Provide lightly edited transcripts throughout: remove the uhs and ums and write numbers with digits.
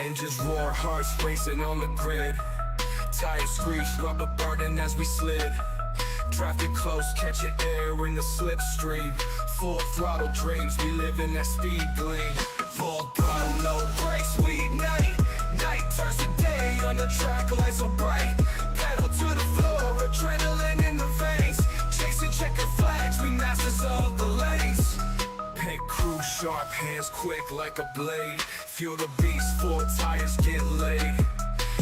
Engines roar, hearts racing on the grid. Tires screech, rubber burning as we slid. Traffic close, catching air in the slipstream. Full throttle dreams, we live in that speed gleam. Full throttle, no brakes, we ignite. Night turns to day on the track, lights so bright. Pedal to the floor, adrenaline in the veins. Chasing checker flags, we masters of the lanes. Pit crew sharp, hands quick like a blade. Fuel the beast, four tires get laid.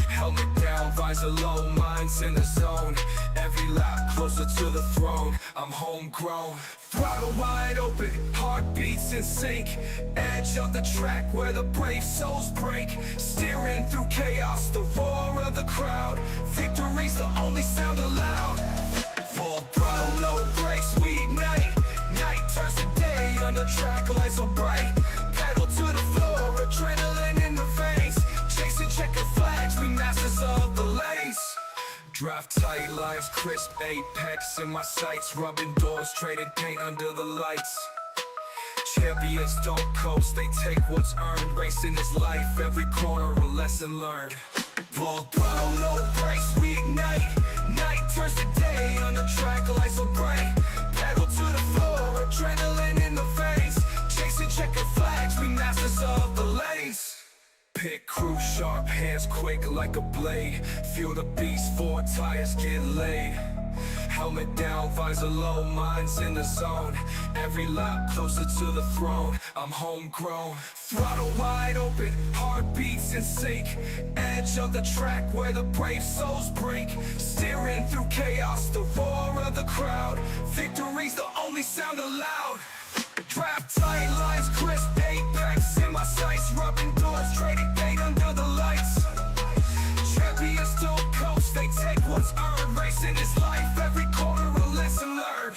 Helmet down, visor low, minds in the zone. Every lap closer to the throne, I'm homegrown. Throttle wide open, heartbeats in sync. Edge of the track where the brave souls break. Steering through chaos, the roar of the crowd. Victory's the only sound allowed. Full throttle, no brakes, we ignite. Night turns to day on the track, lights so bright. Pedal to the floor, adrenaline in the veins. Chasing checker flags, we masters of the lanes. Drive tight lines, crisp apex in my sights. Rubbing doors, trading paint under the lights. Champions don't coast, they take what's earned. Racing is life, every corner a lesson learned. Full throttle, no brakes, we ignite. Night turns to day on the track, lights so bright. Pedal to the floor, adrenaline in the veins. Chasing checker flags, we masters of the lanes. Pit crew sharp, hands quick like a blade. Fuel the beast, four tires get laid. Helmet down, visor low, minds in the zone. Every lap closer to the throne, I'm homegrown. Throttle wide open, heartbeats in sync. Edge of the track where the brave souls break. Steering through chaos, the roar of the crowd. Victory's the only sound allowed. Draft tight lines, crisp apex in my sights. Rubbing doors, trading paint under the lights. Champions don't coast, they take what's earned. Racing is life, every corner a lesson learned.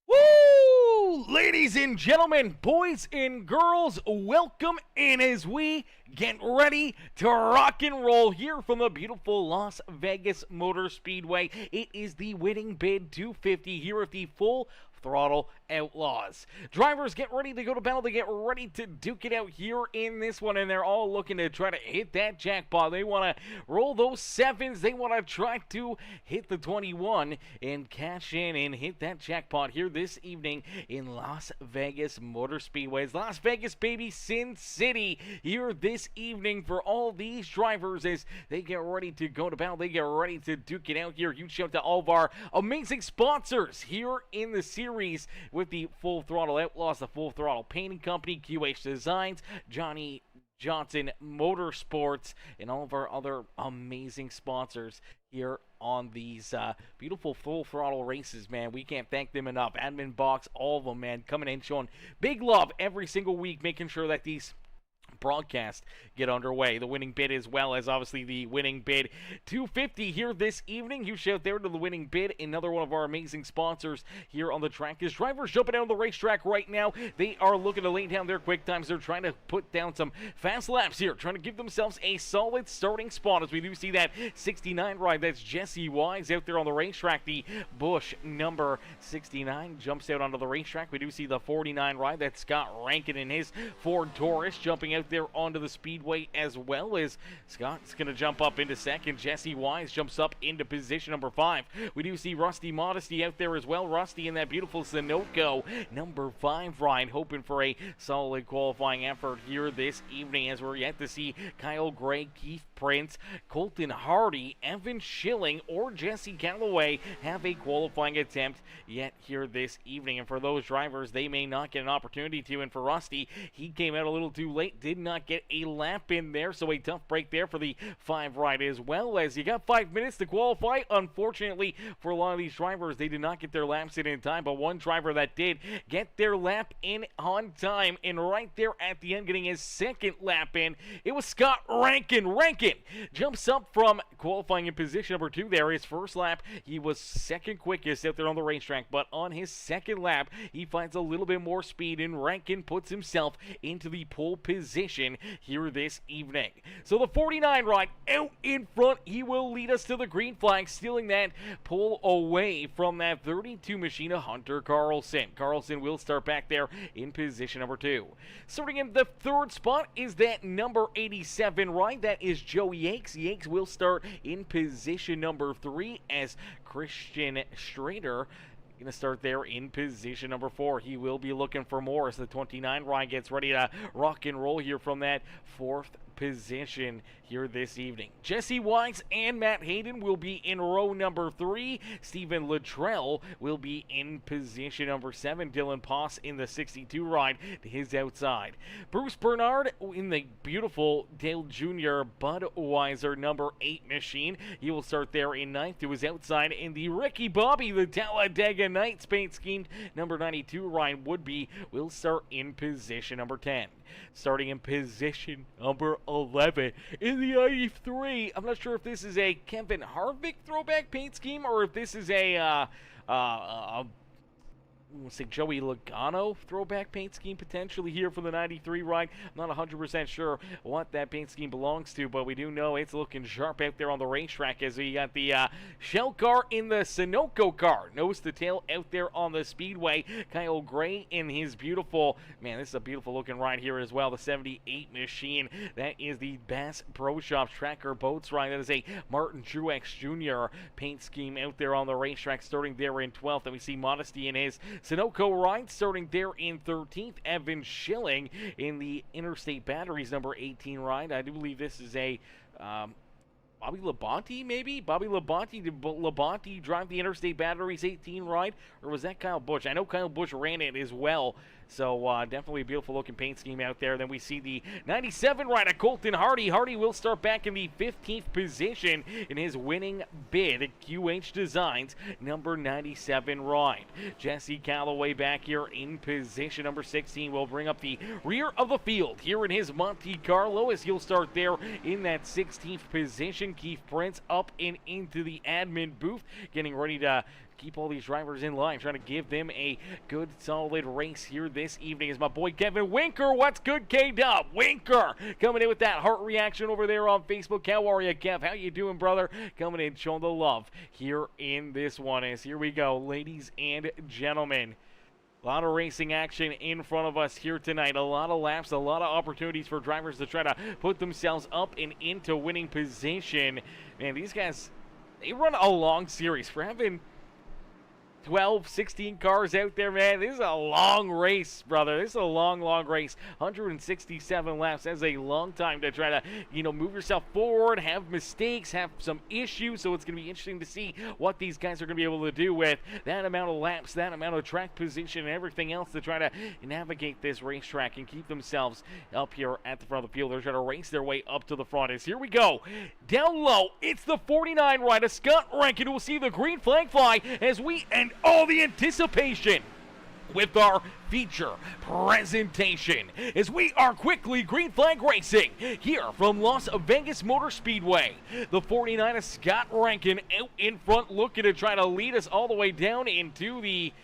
Woo! Ladies and gentlemen, boys and girls, welcome in as we get ready to rock and roll here from the beautiful Las Vegas Motor Speedway. It is the winning bid 250 here at the Full Throttle Outlaws. Drivers get ready to go to battle. They get ready to duke it out here in this one, and they're all looking to try to hit that jackpot. They want to roll those sevens. They want to try to hit the 21 and cash in and hit that jackpot here this evening in Las Vegas Motor Speedway. It's Las Vegas, baby, Sin City here this evening for all these drivers as they get ready to go to battle. They get ready to duke it out here. Huge shout out to all of our amazing sponsors here in the series with the Full Throttle Outlaws, the Full Throttle Painting Company, QH Designs, Johnny Johnson Motorsports, and all of our other amazing sponsors here on these beautiful Full Throttle races, man. We can't thank them enough. Admin Box, all of them, man, coming in showing big love every single week, making sure that these broadcast get underway. The winning bid, as well as obviously the winning bid 250 here this evening. You shout there to the winning bid. Another one of our amazing sponsors here on the track is drivers jumping out on the racetrack right now. They are looking to lay down their quick times. They're trying to put down some fast laps here, trying to give themselves a solid starting spot as we do see that 69 ride. That's Jesse Wise out there on the racetrack. The Bush number 69 jumps out onto the racetrack. We do see the 49 ride. That's Scott Rankin in his Ford Taurus jumping out there onto the speedway, as well as Scott's going to jump up into second. Jesse Wise jumps up into position number 5. We do see Rusty Modesty out there as well. Rusty in that beautiful Sunoco number 5 ride, hoping for a solid qualifying effort here this evening, as we're yet to see Kyle Gray, Keith Prince, Colton Hardy, Evan Schilling, or Jesse Calloway have a qualifying attempt yet here this evening. And for those drivers, they may not get an opportunity to. And for Rusty, he came out a little too late, did not get a lap in there, so a tough break there for the 5 ride, as well as you got 5 minutes to qualify. Unfortunately for a lot of these drivers, they did not get their laps in time, but one driver that did get their lap in on time, and right there at the end getting his second lap in, it was Scott Rankin. Rankin jumps up from qualifying in position number 2 there. His first lap, he was second quickest out there on the racetrack, but on his second lap, he finds a little bit more speed, and Rankin puts himself into the pole position position here this evening. So the 49 ride out in front, he will lead us to the green flag, stealing that pole away from that 32 machine of Hunter Carlson. Carlson will start back there in position number 2. Starting in the 3rd spot is that number 87 ride. That is Joe Yanks. Yanks will start in position number 3 as Christian Strader going to start there in position number 4. He will be looking for more as the 29 ride gets ready to rock and roll here from that 4th position here this evening. Jesse Wise and Matt Hayden will be in row number 3. Stephen Luttrell will be in position number 7. Dylan Poss in the 62 ride to his outside. Bruce Bernard in the beautiful Dale Jr. Budweiser number 8 machine. He will start there in 9th to his outside. In the Ricky Bobby, the Talladega Nights paint schemed number 92 Ryan Woodby will start in position number 10. Starting in position number 11 in the 93. I'm not sure if this is a Kevin Harvick throwback paint scheme or if this is a let's say Joey Logano throwback paint scheme potentially here for the 93 ride. I'm not 100% sure what that paint scheme belongs to, but we do know it's looking sharp out there on the racetrack as we got the Shell car in the Sunoco car. Nose to tail out there on the Speedway. Kyle Gray in his beautiful, man, this is a beautiful looking ride here as well. The 78 machine. That is the Bass Pro Shops Tracker Boats ride. That is a Martin Truex Jr. paint scheme out there on the racetrack starting there in 12th. And we see Modesty in his Sunoco ride starting there in 13th. Evan Schilling in the Interstate Batteries number 18 ride. I do believe this is a Bobby Labonte, maybe? Bobby Labonte. Did Labonte drive the Interstate Batteries 18 ride? Or was that Kyle Busch? I know Kyle Busch ran it as well. So definitely a beautiful looking paint scheme out there. Then we see the 97 ride of Colton Hardy. Hardy will start back in the 15th position in his winning bid at QH Designs number 97 ride. Jesse Calloway back here in position number 16 will bring up the rear of the field here in his Monte Carlo as he'll start there in that 16th position. Keith Prince up and into the admin booth getting ready to keep all these drivers in line, trying to give them a good, solid race here this evening is my boy Kevin Winker. What's good, K-Dub? Winker coming in with that heart reaction over there on Facebook. How are you, Kev? How you doing, brother? Coming in, showing the love here in this one. As here we go, ladies and gentlemen. A lot of racing action in front of us here tonight. A lot of laps, a lot of opportunities for drivers to try to put themselves up and into winning position. Man, these guys, they run a long series. For having 12, 16 cars out there, man. This is a long race, brother. This is a long, long race. 167 laps. That's a long time to try to, move yourself forward, have mistakes, have some issues. So it's going to be interesting to see what these guys are going to be able to do with that amount of laps, that amount of track position, and everything else to try to navigate this racetrack and keep themselves up here at the front of the field. They're trying to race their way up to the front. As here we go. Down low, it's the 49 rider, Scott Rankin, who will see the green flag fly as we end all the anticipation with our feature presentation as we are quickly green flag racing here from Las Vegas Motor Speedway. The 49 of Scott Rankin out in front looking to try to lead us all the way down into the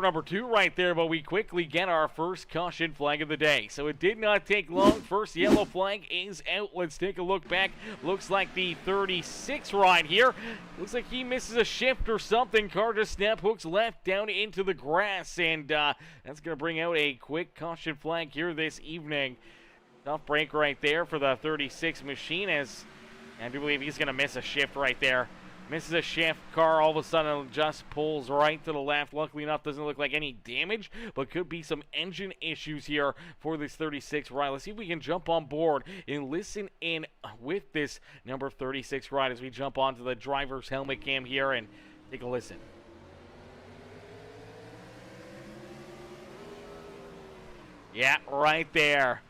number 2 right there, but we quickly get our first caution flag of the day. So it did not take long. First yellow flag is out. Let's take a look back. Looks like the 36 ride here. Looks like he misses a shift or something. Car just snap hooks left down into the grass, and that's going to bring out a quick caution flag here this evening. Tough break right there for the 36 machine, as I do believe he's going to miss a shift right there. Misses a shift, car all of a sudden just pulls right to the left. Luckily enough, doesn't look like any damage, but could be some engine issues here for this 36 ride. Let's see if we can jump on board and listen in with this number 36 ride as we jump onto the driver's helmet cam here and take a listen. Yeah, right there.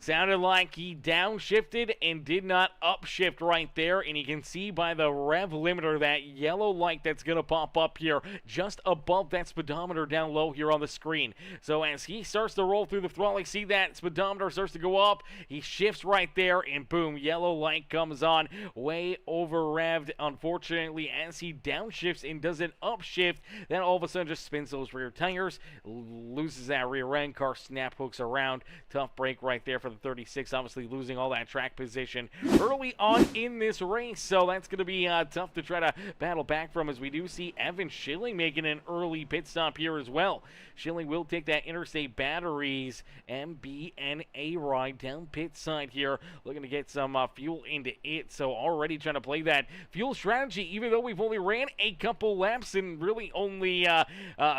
Sounded like he downshifted and did not upshift right there, and you can see by the rev limiter that yellow light that's going to pop up here just above that speedometer down low here on the screen. So as he starts to roll through the throttle, you see that speedometer starts to go up. He shifts right there, and boom, yellow light comes on. Way over revved, unfortunately, as he downshifts and doesn't upshift. Then all of a sudden just spins those rear tires, loses that rear end. Car snap hooks around. Tough break right there for the 36, obviously losing all that track position early on in this race, so that's going to be tough to try to battle back from, as we do see Evan Schilling making an early pit stop here as well. Schilling will take that Interstate Batteries MBNA ride down pit side here, looking to get some fuel into it, so already trying to play that fuel strategy, even though we've only ran a couple laps and really only a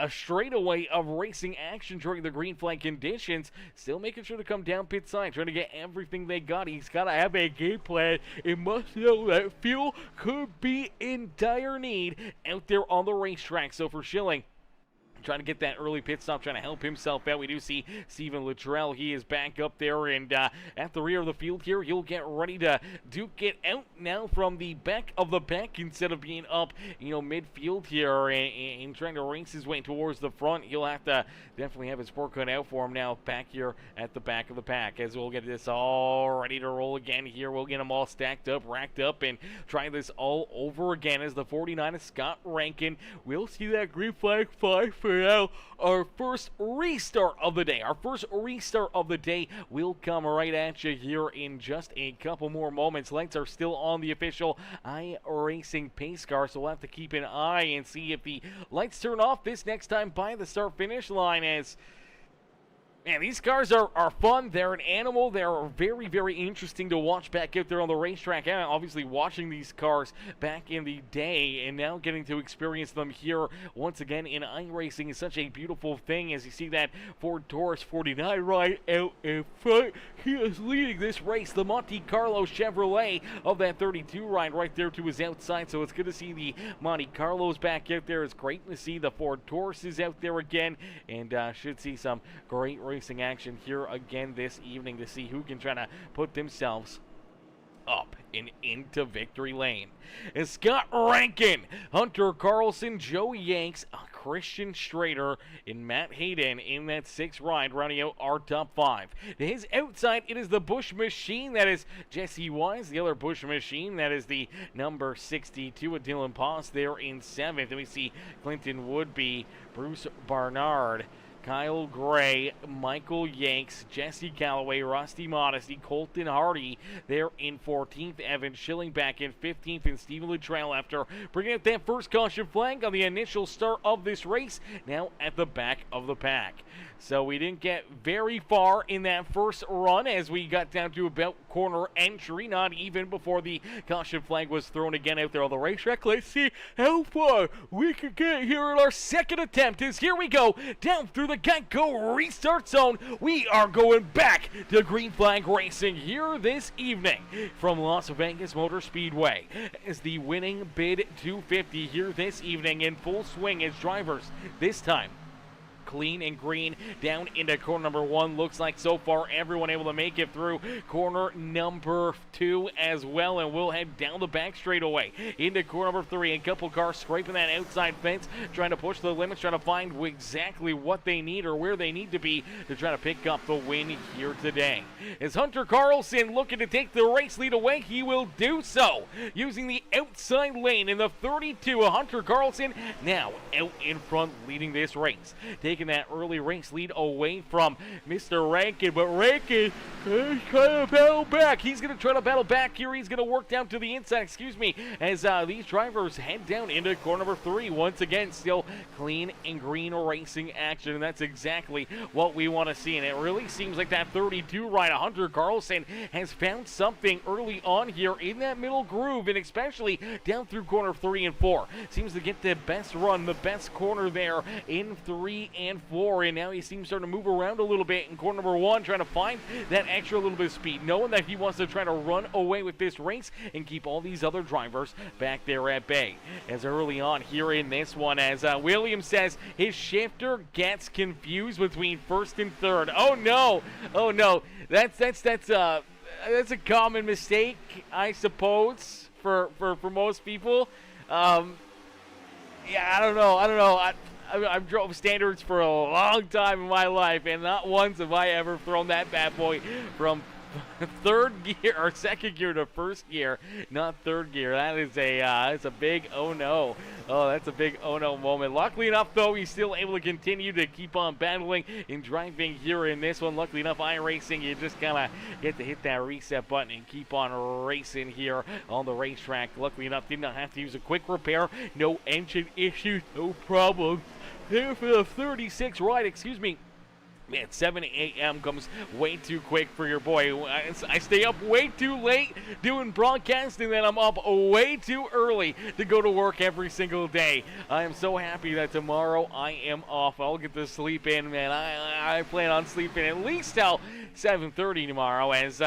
straightaway of racing action during the green flag conditions, still making sure to come down pit side, trying to get everything they got. He's got to have a game plan and must know that fuel could be in dire need out there on the racetrack. So for Schilling, trying to get that early pit stop, trying to help himself out. We do see Steven Luttrell. He is back up there and at the rear of the field here. He'll get ready to duke it out now from the back of the pack instead of being up, midfield here and trying to race his way towards the front. He'll have to definitely have his work cut out for him now back here at the back of the pack, as we'll get this all ready to roll again here. We'll get them all stacked up, racked up, and try this all over again as the 49 of Scott Rankin. We'll see that green flag fly for now. Our first restart of the day. Our first restart of the day will come right at you here in just a couple more moments. Lights are still on the official iRacing pace car, so we'll have to keep an eye and see if the lights turn off this next time by the start-finish line. As man, these cars are fun. They're an animal. They're very, very interesting to watch back out there on the racetrack. And obviously watching these cars back in the day and now getting to experience them here once again in iRacing is such a beautiful thing. As you see that Ford Taurus 49 right out in front, he is leading this race. The Monte Carlo Chevrolet of that 32 right there to his outside. So it's good to see the Monte Carlos back out there. It's great to see the Ford Taurus is out there again, and should see some great racing action here again this evening to see who can try to put themselves up and into victory lane. And Scott Rankin, Hunter Carlson, Joe Yanks, Christian Strader, and Matt Hayden in that 6th ride, rounding out our top 5. To his outside, it is the Bush Machine. That is Jesse Wise. The other Bush Machine, that is the number 62 of Dylan Poss there in 7th. And we see Clinton Woodby, Bruce Barnard, Kyle Gray, Michael Yanks, Jesse Calloway, Rusty Modesty, Colton Hardy there in 14th. Evan Schilling back in 15th, and Steven Luttrell after bringing up that first caution flag on the initial start of this race, now at the back of the pack. So we didn't get very far in that first run as we got down to about corner entry, not even before the caution flag was thrown again out there on the racetrack. Let's see how far we can get here in our second attempt. As here we go down through the Geico restart zone. We are going back to green flag racing here this evening from Las Vegas Motor Speedway, as the winning bid 250 here this evening in full swing as drivers this time clean and green down into corner number 1. Looks like so far everyone able to make it through corner number 2 as well, and we'll head down the back straightaway into corner number 3. A couple cars scraping that outside fence, trying to push the limits, trying to find exactly what they need or where they need to be to try to pick up the win here today. As Hunter Carlson looking to take the race lead away, he will do so using the outside lane in the 32. Hunter Carlson now out in front leading this race, taking that early race lead away from Mr. Rankin, but Rankin is trying to battle back. He's going to try to battle back here. He's going to work down to the inside, as these drivers head down into corner number 3. Once again, still clean and green racing action, and that's exactly what we want to see. And it really seems like that 32 ride, Hunter Carlson has found something early on here in that middle groove, and especially down through corner 3 and 4. Seems to get the best run, the best corner there in 3 and 4, and now he seems starting to move around a little bit in corner number 1, trying to find that extra little bit of speed, knowing that he wants to try to run away with this race and keep all these other drivers back there at bay. As early on here in this one, as Williams says his shifter gets confused between first and third. Oh no, that's a common mistake, I suppose, for most people. Yeah, I don't know. I've drove standards for a long time in my life, and not once have I ever thrown that bad boy from third gear or second gear to first gear, not third gear. That is it's a big oh no. Oh, that's a big oh no moment. Luckily enough, though, he's still able to continue to keep on battling and driving here in this one. Luckily enough, iRacing, you just kind of get to hit that reset button and keep on racing here on the racetrack. Luckily enough, did not have to use a quick repair. No engine issues, no problems. There for the 36 ride, excuse me. Man, 7 a.m. comes way too quick for your boy. I stay up way too late doing broadcasting, then I'm up way too early to go to work every single day. I am so happy that tomorrow I am off. I'll get to sleep in, man. I plan on sleeping at least till 7:30 tomorrow, as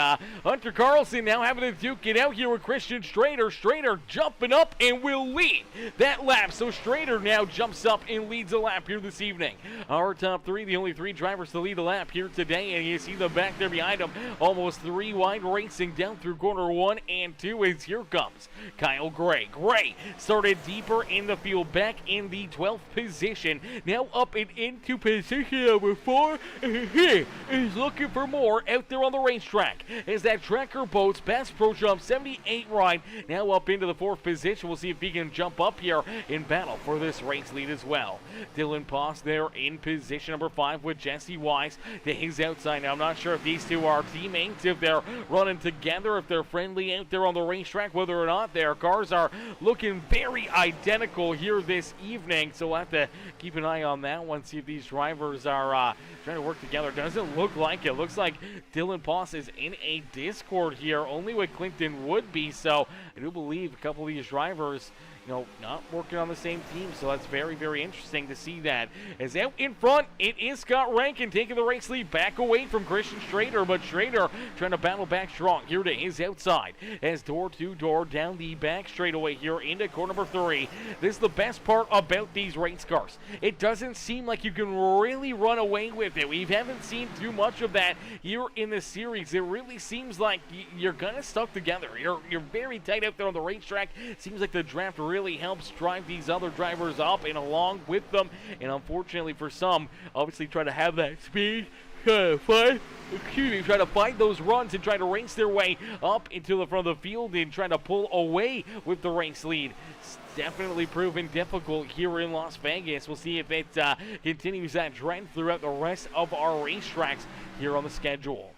Hunter Carlson now having to duke it out here with Christian Strader. Strader jumping up and will lead that lap. So Strader now jumps up and leads a lap here this evening. Our top 3, the only 3 drivers to lead the lap here today, and you see them back there behind him, almost 3 wide, racing down through corner 1 and 2, as here comes Kyle Gray. Gray started deeper in the field, back in the 12th position, now up and into position number 4. He is looking for more out there on the racetrack, as that Tracker Boats Bass Pro Jump 78 ride now up into the 4th position. We'll see if he can jump up here in battle for this race lead as well. Dylan Poss there in position number 5 with Jesse Wise to his outside. Now, I'm not sure if these two are teammates, if they're running together, if they're friendly out there on the racetrack, whether or not their cars are looking very identical here this evening. So we'll have to keep an eye on that one, see if these drivers are trying to work together. Doesn't look like it. Looks like Dylan Poss is in a Discord here, only with Clinton Woodby. So I do believe a couple of these drivers, not working on the same team, so that's very, very interesting to see that. As out in front, it is Scott Rankin taking the race lead back away from Christian Strader, but Strader trying to battle back strong here to his outside as door-to-door down the back straightaway here into corner number 3. This is the best part about these race cars. It doesn't seem like you can really run away with it. We haven't seen too much of that here in the series. It really seems like you're kind of stuck together. You're very tight out there on the racetrack. Seems like the draft really helps drive these other drivers up and along with them, and unfortunately for some, obviously try to have that speed, try to find those runs and try to race their way up into the front of the field and try to pull away with the race lead. It's definitely proven difficult here in Las Vegas. We'll see if it continues that trend throughout the rest of our racetracks here on the schedule.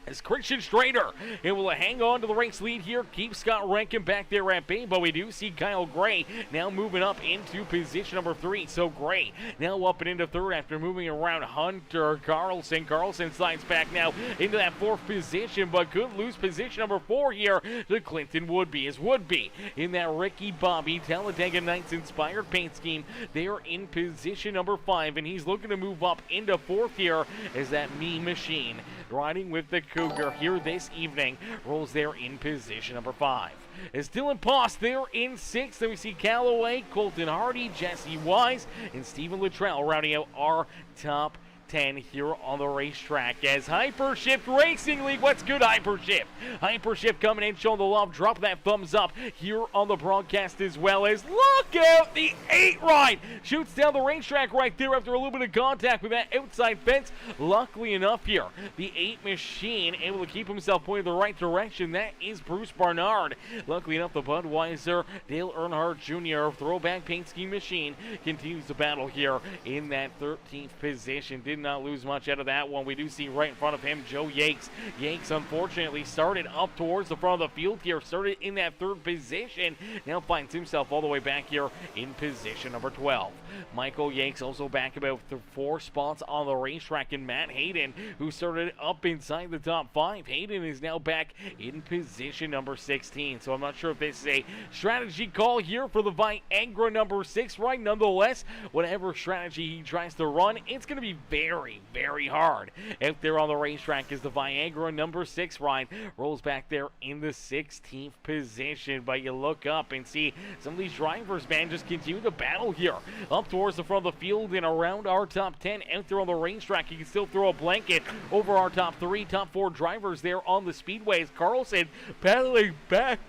As Christian Strader able to hang on to the race lead here, keep Scott Rankin back there at bay, but we do see Kyle Gray now moving up into position number 3. So Gray now up and into 3rd after moving around Hunter Carlson. Carlson slides back now into that 4th position, but could lose position number 4 here to Clinton Woodby. As Woodby in that Ricky Bobby Talladega Nights inspired paint scheme, they are in position number 5, and he's looking to move up into 4th here as that Mean Machine riding with the Cougar here this evening rolls there in position number 5. As Dylan Poss there in 6th, then we see Callaway, Colton Hardy, Jesse Wise, and Stephen Luttrell rounding out our top 10 here on the racetrack. As Hypershift Racing League, what's good, Hypershift? Hypershift coming in, showing the love. Drop that thumbs up here on the broadcast as well. As look out, the 8 ride shoots down the racetrack right there after a little bit of contact with that outside fence. Luckily enough here, the 8 machine able to keep himself pointed the right direction. That is Bruce Barnard. Luckily enough, the Budweiser Dale Earnhardt Jr. throwback paint scheme machine continues to battle here in that 13th position. Did did not lose much out of that one. We do see right in front of him Joe Yakes. Yakes, unfortunately, started up towards the front of the field here, started in that third position, now finds himself all the way back here in position number 12. Michael Yakes also back about 4 spots on the racetrack, and Matt Hayden, who started up inside the top 5. Hayden is now back in position number 16, so I'm not sure if this is a strategy call here for the Viagra number 6 ride. Nonetheless, whatever strategy he tries to run, it's going to be very, very hard out there on the racetrack as the Viagra number 6 ride rolls back there in the 16th position. But you look up and see some of these drivers, man, just continue to battle here up towards the front of the field and around our top 10 out there on the racetrack. You can still throw a blanket over our top 3, top 4 drivers there on the speedways. Carlson battling back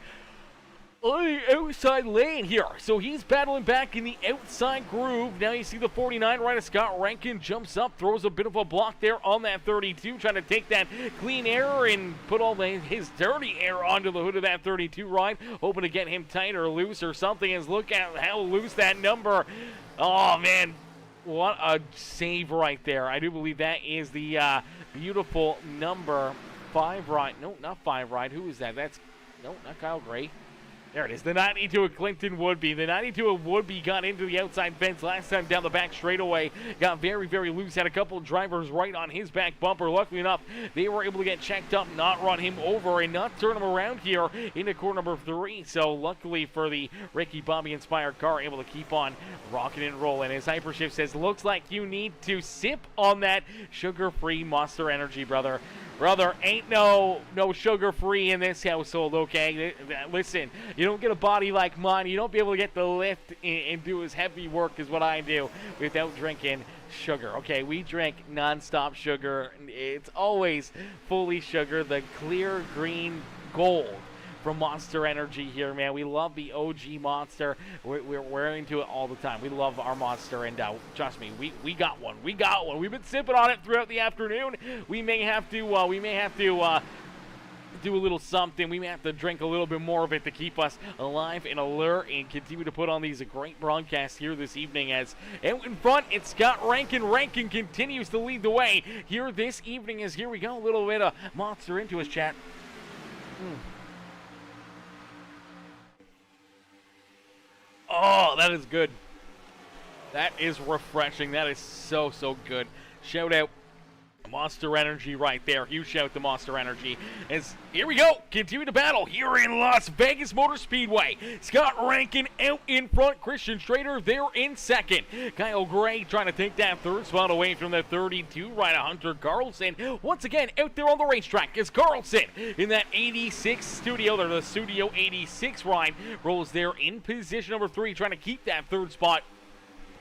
on the outside lane here. So he's battling back in the outside groove. Now you see the 49 rider Scott Rankin jumps up, throws a bit of a block there on that 32, trying to take that clean air and put all his dirty air onto the hood of that 32 ride, hoping to get him tight or loose or something. As look at how loose that number. Oh man, what a save right there. I do believe that is the beautiful number 5 ride. No, not 5 ride. Who is that? That's, no, not Kyle Gray. There it is, the 92 of Clinton Woodby. The 92 of Woodby got into the outside fence last time down the back straightaway. Got very, very loose. Had a couple of drivers right on his back bumper. Luckily enough, they were able to get checked up, not run him over, and not turn him around here into corner number 3. So luckily for the Ricky Bobby inspired car, able to keep on rocking and rolling. As Hypershift says, looks like you need to sip on that sugar-free Monster Energy, brother. Brother, ain't no sugar-free in this household, okay? Listen, you don't get a body like mine. You don't be able to get the lift and do as heavy work as what I do without drinking sugar. Okay, we drink non-stop sugar. It's always fully sugar, the clear green gold from Monster Energy here, man. We love the OG Monster. We're into it all the time. We love our Monster, and trust me, we got one. We got one. We've been sipping on it throughout the afternoon. We may have to do a little something. We may have to drink a little bit more of it to keep us alive and alert and continue to put on these great broadcasts here this evening. As out in front, it's Scott Rankin. Rankin continues to lead the way here this evening. As here we go, a little bit of Monster into his chat. Oh, that is good. That is refreshing. That is so, so good. Shout out Monster Energy right there. Huge shout to Monster Energy. As here we go, continue to battle here in Las Vegas Motor Speedway. Scott Rankin out in front. Christian Schrader there in second. Kyle Gray trying to take that third spot away from the 32 rider Hunter Carlson. Once again out there on the racetrack is Carlson in that 86 Studio. They're the Studio 86 ride. Rolls there in position number 3, trying to keep that third spot.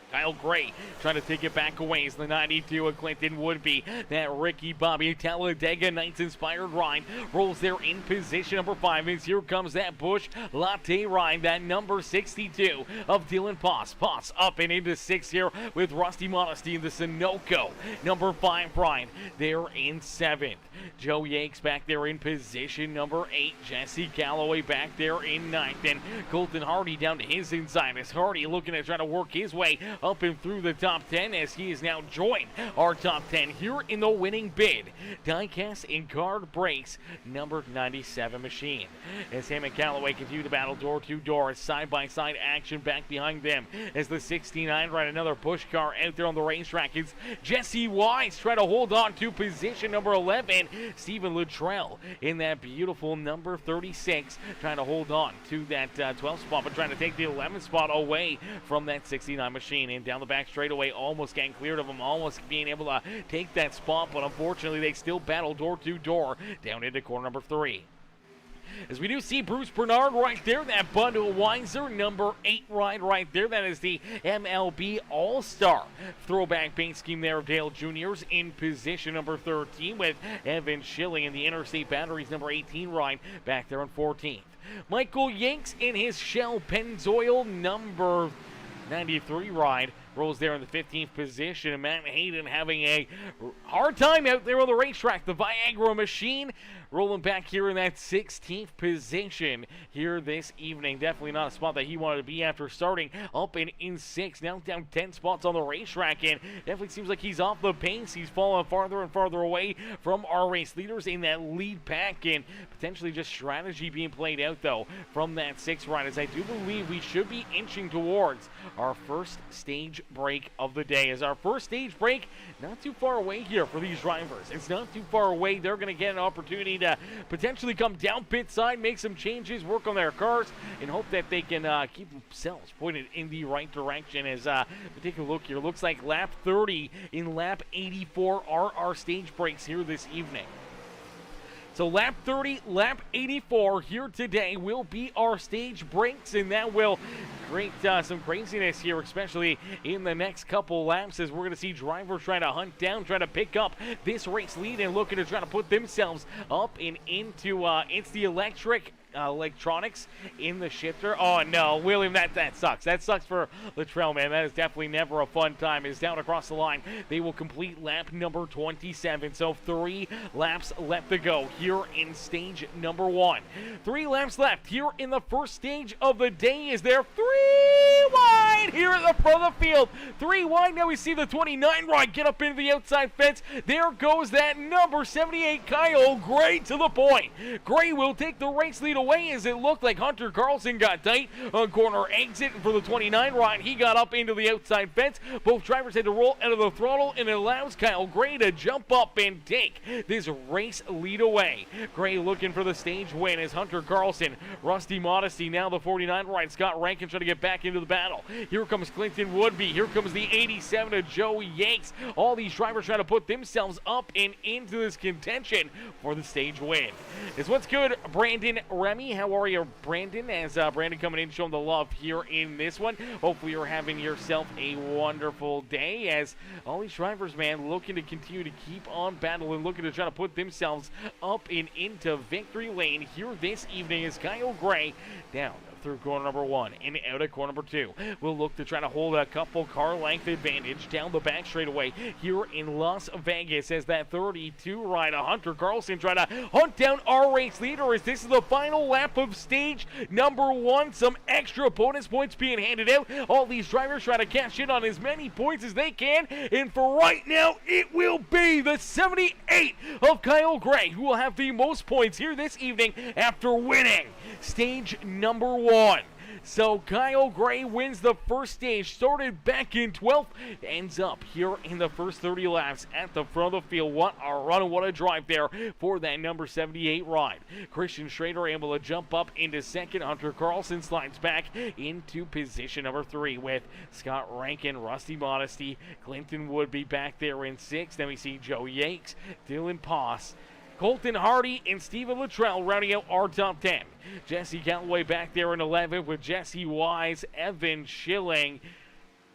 Kyle Gray trying to take it back away as the 92 of Clinton Woodby. That Ricky Bobby Talladega Nights inspired ride rolls there in position number 5. As here comes that Busch Latte ride, that number 62 of Dylan Poss. Poss up and into 6 here with Rusty Modesty in the Sunoco number 5 ride there in 7th. Joe Yakes back there in position number 8. Jesse Calloway back there in 9th. And Colton Hardy down to his inside as Hardy looking to try to work his way up and through the top 10 as he has now joined our top 10 here in the winning bid. Diecast and card brakes, number 97 machine. As him and Calloway continue to battle door to door, side-by-side action back behind them as the 69 ride another push car out there on the racetrack. It's Jesse Wise trying to hold on to position number 11. Stephen Luttrell in that beautiful number 36 trying to hold on to that 12th spot, but trying to take the 11th spot away from that 69 machine. And down the back straightaway, almost getting cleared of him, almost being able to take that spot, but unfortunately they still battle door to door down into corner number 3. As we do see Bruce Bernard right there, that Budweiser number 8 ride right there. That is the MLB All-Star throwback paint scheme there of Dale Jr.'s in position number 13 with Evan Schilling in the Interstate Batteries number 18 ride back there on 14th. Michael Yanks in his Shell Pennzoil number 93 ride rolls there in the 15th position. And Matt Hayden having a hard time out there on the racetrack. The Viagra Machine rolling back here in that 16th position here this evening. Definitely not a spot that he wanted to be after starting up and in 6. Now down 10 spots on the racetrack, and definitely seems like he's off the pace. He's falling farther and farther away from our race leaders in that lead pack, and potentially just strategy being played out though from that 6 ride, as I do believe we should be inching towards our first stage break of the day. As our first stage break not too far away here for these drivers. It's not too far away. They're going to get an opportunity to potentially come down pit side, make some changes, work on their cars, and hope that they can keep themselves pointed in the right direction. As we take a look here, looks like lap 30 in lap 84 are our stage breaks here this evening. So lap 30, lap 84 here today will be our stage breaks, and that will create some craziness here, especially in the next couple laps, as we're going to see drivers trying to hunt down, trying to pick up this race lead and looking to try to put themselves up and into it's the electronics in the shifter. Oh no, William, that sucks. That sucks for Luttrell, man. That is definitely never a fun time. It's down across the line. They will complete lap number 27. So 3 laps left to go here in stage number 1. 3 laps left here in the first stage of the day. Is there 3 wide here at the front of the field? 3 wide. Now we see the 29 ride get up into the outside fence. There goes that number 78 Kyle Gray to the point. Gray will take the race lead away, as it looked like Hunter Carlson got tight on corner exit for the 29 ride. He got up into the outside fence. Both drivers had to roll out of the throttle, and it allows Kyle Gray to jump up and take this race lead away. Gray looking for the stage win as Hunter Carlson, Rusty Modesty, now the 49 ride. Scott Rankin trying to get back into the battle. Here comes Clinton Woodby. Here comes the 87 of Joe Yanks. All these drivers trying to put themselves up and into this contention for the stage win. Is what's good, Brandon Remy. How are you, Brandon? As Brandon coming in, showing the love here in this one. Hopefully you're having yourself a wonderful day, as all these drivers, man, looking to continue to keep on battling, looking to try to put themselves up and into victory lane here this evening, as Kyle Gray down through corner number 1 and out of corner number 2. We'll look to try to hold a couple car length advantage down the back straightaway here in Las Vegas, as that 32 rider Hunter Carlson trying to hunt down our race leader, as this is the final lap of stage number 1. Some extra bonus points being handed out. All these drivers try to cash in on as many points as they can, and for right now it will be the 78 of Kyle Gray who will have the most points here this evening after winning stage number 1. So Kyle Gray wins the first stage, started back in 12th, ends up here in the first 30 laps at the front of the field. What a run and what a drive there for that number 78 ride. Christian Schrader able to jump up into second. Hunter Carlson slides back into position number 3 with Scott Rankin, Rusty Modesty, Clinton Woodby back there in 6th. Then we see Joe Yanks, Dylan Poss, Colton Hardy, and Steven Luttrell rounding out our top 10. Jesse Galloway back there in 11th with Jesse Wise, Evan Schilling,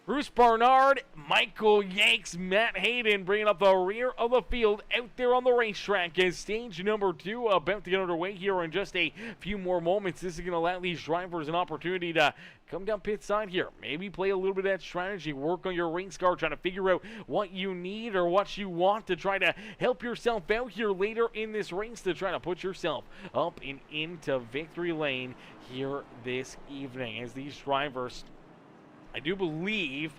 Bruce Barnard, Michael Yanks, Matt Hayden bringing up the rear of the field out there on the racetrack, as stage number 2 about to get underway here in just a few more moments. This is going to allow these drivers an opportunity to come down pit side here, maybe play a little bit of that strategy, work on your race car, trying to figure out what you need or what you want to try to help yourself out here later in this race, to try to put yourself up and into victory lane here this evening. As these drivers, I do believe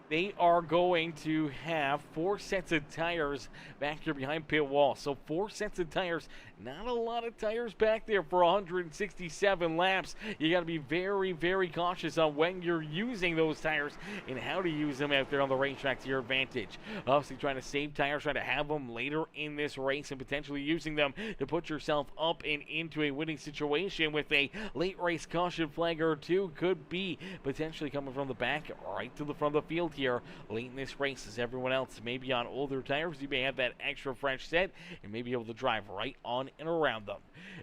they are going to have 4 sets of tires back here behind pit wall. So 4 sets of tires, not a lot of tires back there for 167 laps. You got to be very, very cautious on when you're using those tires and how to use them out there on the racetrack to your advantage. Obviously trying to save tires, trying to have them later in this race and potentially using them to put yourself up and into a winning situation with a late race caution flag or 2. Could be potentially coming from the back right to the front of the field here late in this race, as everyone else may be on older tires. You may have that extra fresh set and may be able to drive right on on and around them.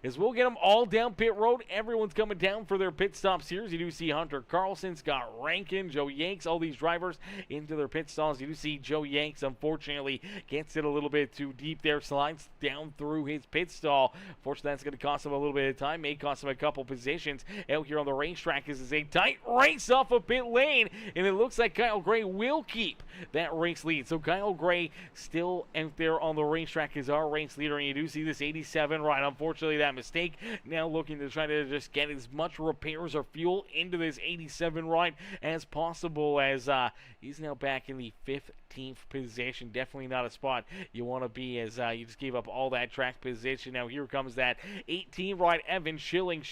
As we'll get them all down pit road, everyone's coming down for their pit stops here. You do see Hunter Carlson, Scott Rankin, Joe Yanks, all these drivers into their pit stalls. You do see Joe Yanks, unfortunately, gets it a little bit too deep there, slides down through his pit stall. Fortunately, that's going to cost him a little bit of time, may cost him a couple positions out here on the racetrack. This is a tight race off of pit lane, and it looks like Kyle Gray will keep that race lead. So Kyle Gray still out there on the racetrack is our race leader, and you do see this 87 ride. Unfortunately, that mistake. Now looking to try to just get as much repairs or fuel into this 87 ride as possible, as he's now back in the 15th position. Definitely not a spot you want to be, as you just gave up all that track position. Now here comes that 18 ride, Evan Schilling.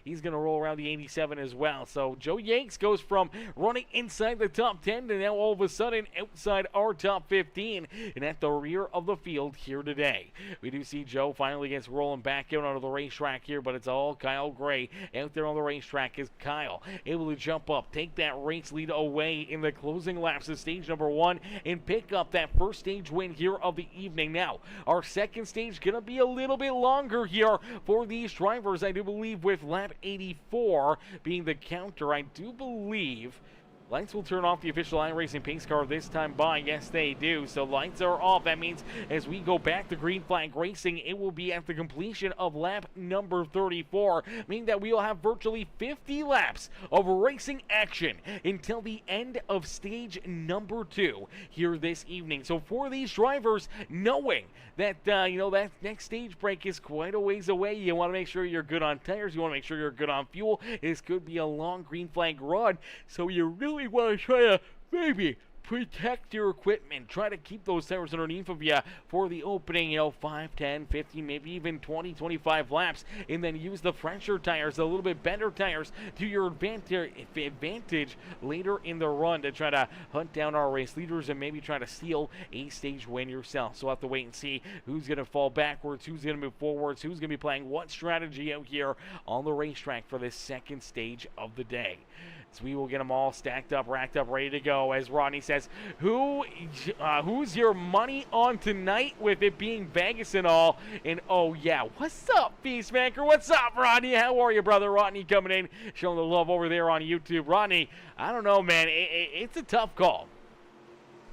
He's going to roll around the 87 as well. So Joe Yanks goes from running inside the top 10 to now all of a sudden outside our top 15 and at the rear of the field here today. We do see Joe finally gets rolling back out onto the racetrack here, but it's all Kyle Gray out there on the racetrack. Is Kyle able to jump up, take that race lead away in the closing laps of stage number 1 and pick up that first stage win here of the evening. Now our second stage gonna be a little bit longer here for these drivers. I do believe with lap 84 being the counter, I do believe lights will turn off the official iRacing pace car this time by. Yes, they do. So lights are off. That means as we go back to green flag racing, it will be at the completion of lap number 34, meaning that we will have virtually 50 laps of racing action until the end of stage number 2 here this evening. So for these drivers, knowing that that next stage break is quite a ways away, you want to make sure you're good on tires, you want to make sure you're good on fuel. This could be a long green flag run, so you really want to try to maybe protect your equipment. Try to keep those tires underneath of you for the opening, 5, 10, 15, maybe even 20, 25 laps, and then use the fresher tires, a little bit better tires to your advantage later in the run to try to hunt down our race leaders and maybe try to steal a stage win yourself. So we'll have to wait and see who's going to fall backwards, who's going to move forwards, who's going to be playing what strategy out here on the racetrack for this second stage of the day. So we will get them all stacked up, racked up, ready to go. As Rodney says, who's your money on tonight, with it being Vegas and all? And oh yeah, what's up, Peacemaker? What's up, Rodney? How are you, brother? Rodney coming in, showing the love over there on YouTube. Rodney, I don't know, man. It's a tough call.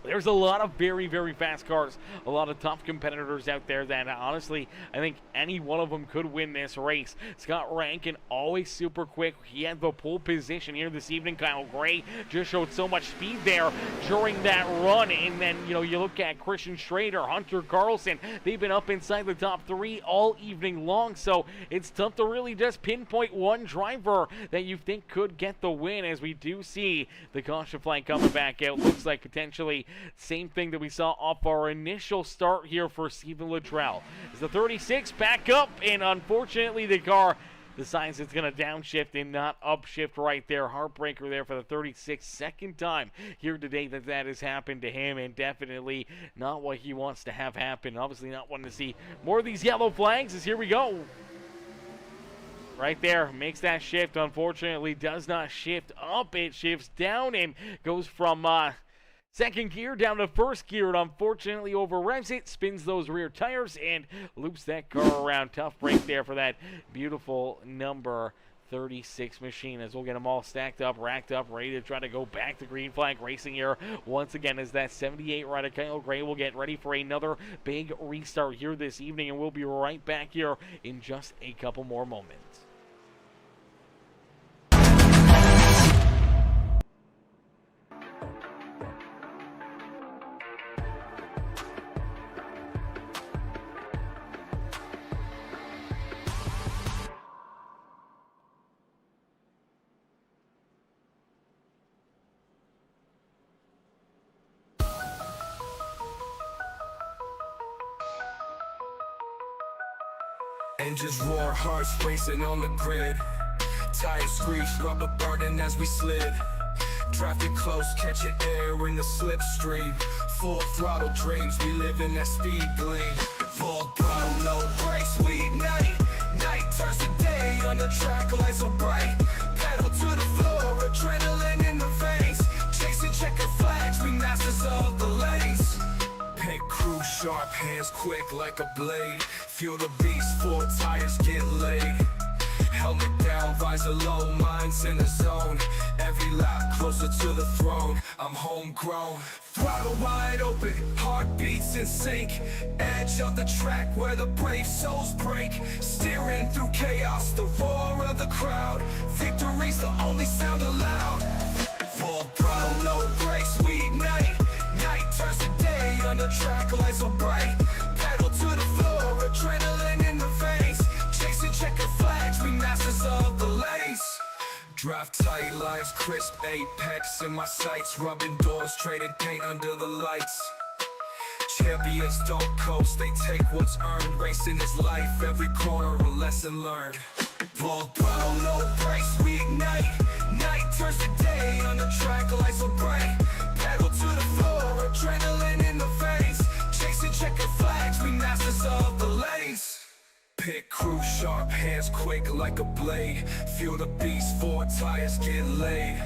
There's a lot of very, very fast cars, a lot of tough competitors out there that honestly, I think any one of them could win this race. Scott Rankin, always super quick. He had the pole position here this evening. Kyle Gray just showed so much speed there during that run. And then, you look at Christian Schrader, Hunter Carlson. They've been up inside the top 3 all evening long. So it's tough to really just pinpoint one driver that you think could get the win, as we do see the caution flag coming back out. Looks like potentially same thing that we saw off our initial start here for Stephen Luttrell. Is the 36 back up, and unfortunately the car decides it's going to downshift and not upshift right there. Heartbreaker there for the 36th, second time here today that has happened to him, and definitely not what he wants to have happen. Obviously not wanting to see more of these yellow flags, as here we go. Right there, makes that shift. Unfortunately, does not shift up. It shifts down and goes from second gear down to first gear. It unfortunately overrevs it, spins those rear tires, and loops that car around. Tough break there for that beautiful number 36 machine, as we'll get them all stacked up, racked up, ready to try to go back to green flag racing here once again, as that 78 rider Kyle Gray will get ready for another big restart here this evening, and we'll be right back here in just a couple more moments. Engines roar, hearts racing on the grid. Tires screech, rubber burning as we slid. Traffic close, catching air in the slipstream. Full throttle dreams, we live in that speed gleam. Full throttle, no brakes, we ignite. Night turns to day on the track, lights so bright. Pedal to the floor, adrenaline in the veins. Chasing checker flags, we masters of the lanes. Pit crew sharp, hands quick like a blade. Feel the beast, four tires get laid. Helmet down, visor low, mind's in the zone. Every lap closer to the throne, I'm homegrown. Throttle wide open, heartbeats in sync. Edge of the track where the brave souls break. Steering through chaos, the roar of the crowd. Victory's the only sound allowed. Full throttle, no brakes, we ignite. Night turns to day, on the track lights so bright. Pedal to the floor, adrenaline in the veins. Chasing checker flags, we masters of the lanes. Draft tight lines, crisp apex in my sights. Rubbing doors, trading paint under the lights. Champions don't coast, they take what's earned. Racing is life, every corner a lesson learned. Full throttle, no brakes, we ignite. Night turns to day, on the track lights so bright. Pedal to the floor, adrenaline in the veins. Chasing checker flags, we masters of the lanes. Pit crew sharp, hands quick like a blade. Feel the beast, four tires get laid.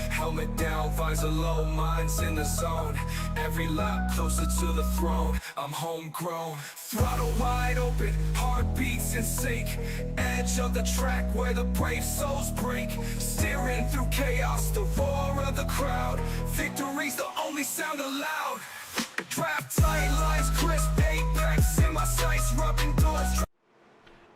Helmet down, visor low, mind's in the zone. Every lap closer to the throne, I'm homegrown. Throttle wide open, heartbeats in sync. Edge of the track where the brave souls break. Steering through chaos, the roar of the crowd. Victory's the only sound allowed. Draft tight lines, crisp apex in my sights. Rubbing doors.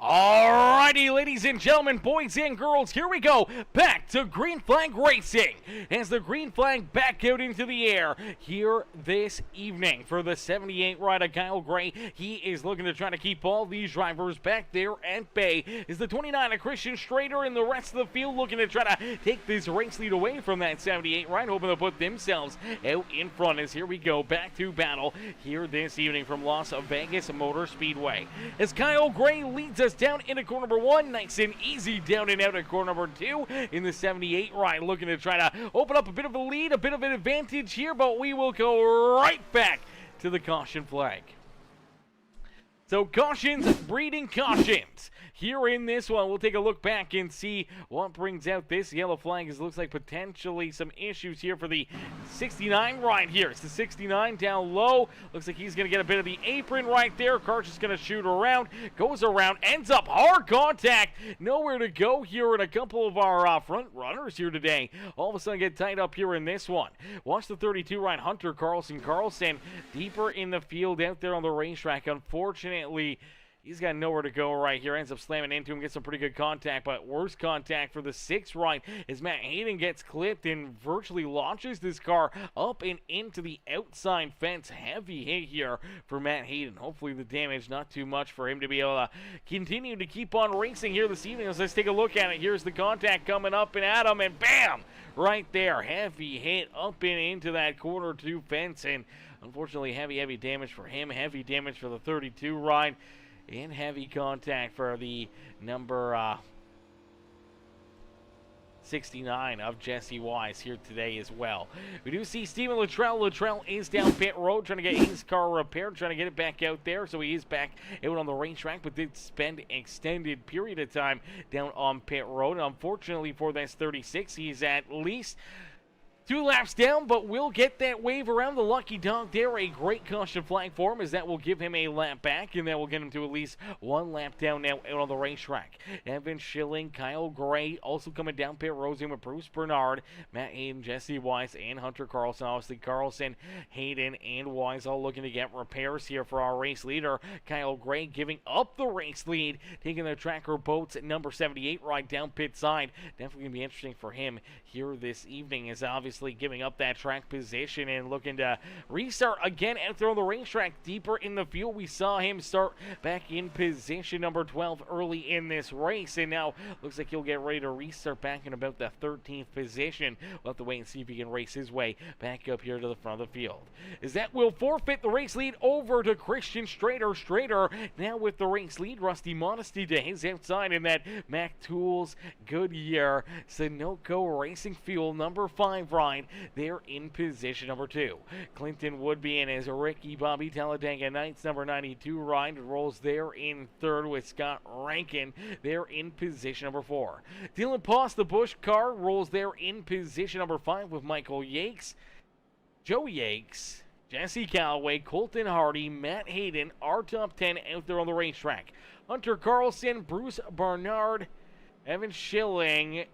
Alrighty, ladies and gentlemen, boys and girls, here we go. Back to green flag racing as the green flag back out into the air here this evening for the 78 rider Kyle Gray. He is looking to try to keep all these drivers back there at bay. Is the 29 of Christian Strader and the rest of the field looking to try to take this race lead away from that 78 ride, hoping to put themselves out in front as here we go back to battle here this evening from Las Vegas Motor Speedway. As Kyle Gray leads us down into corner number one, nice and easy down and out at corner number two in the 78 ride, looking to try to open up a bit of a lead, a bit of an advantage here, but we will go right back to the caution flag. So cautions breeding cautions here in this one. We'll take a look back and see what brings out this yellow flag. It looks like potentially some issues here for the 69 right here. It's the 69 down low. Looks like he's going to get a bit of the apron right there. Car's just going to shoot around, goes around, ends up hard contact. Nowhere to go here, and a couple of our front runners here today all of a sudden get tied up here in this one. Watch the 32 right, Hunter Carlson deeper in the field out there on the racetrack. Unfortunately, he's got nowhere to go right here. Ends up slamming into him, gets some pretty good contact, but worse contact for the 6 right as Matt Hayden gets clipped and virtually launches this car up and into the outside fence. Heavy hit here for Matt Hayden. Hopefully the damage not too much for him to be able to continue to keep on racing here this evening. Let's take a look at it. Here's the contact coming up and at him, and bam! Right there. Heavy hit up and into that corner 2 fence, and unfortunately heavy damage for him. Heavy damage for the 32 ride. And heavy contact for the number 69 of Jesse Wise here today as well. We do see Steven Luttrell. Luttrell is down pit road trying to get his car repaired, trying to get it back out there. So he is back out on the racetrack, but did spend an extended period of time down on pit road. And unfortunately for this 36, he's at least 2 laps down, but will get that wave around the lucky dog there. A great caution flag for him, as that will give him a lap back, and that will get him to at least 1 lap down now out on the racetrack. Evan Schilling, Kyle Gray also coming down pit road with Bruce Bernard, Matt Hayden, Jesse Wise, and Hunter Carlson. Obviously Carlson, Hayden, and Wise all looking to get repairs here for our race leader. Kyle Gray giving up the race lead, taking the Tracker Boats at number 78 right down pit side. Definitely going to be interesting for him here this evening, as obviously giving up that track position and looking to restart again out there on the racetrack deeper in the field. We saw him start back in position number 12 early in this race, and now looks like he'll get ready to restart back in about the 13th position. We'll have to wait and see if he can race his way back up here to the front of the field. As that will forfeit the race lead over to Christian Strader. Strader now with the race lead. Rusty Modesty to his outside in that Mac Tools Goodyear Sunoco Racing Fuel number 5 ride. They're in position number 2. Clinton Woodby and his Ricky Bobby Talladega Knights number 92 ride rolls there in 3rd with Scott Rankin. They're in position number 4. Dylan Poss, the Busch car, rolls there in position number 5 with Michael Yakes. Joe Yakes, Jesse Callaway, Colton Hardy, Matt Hayden, our top 10 out there on the racetrack. Hunter Carlson, Bruce Barnard, Evan Schilling,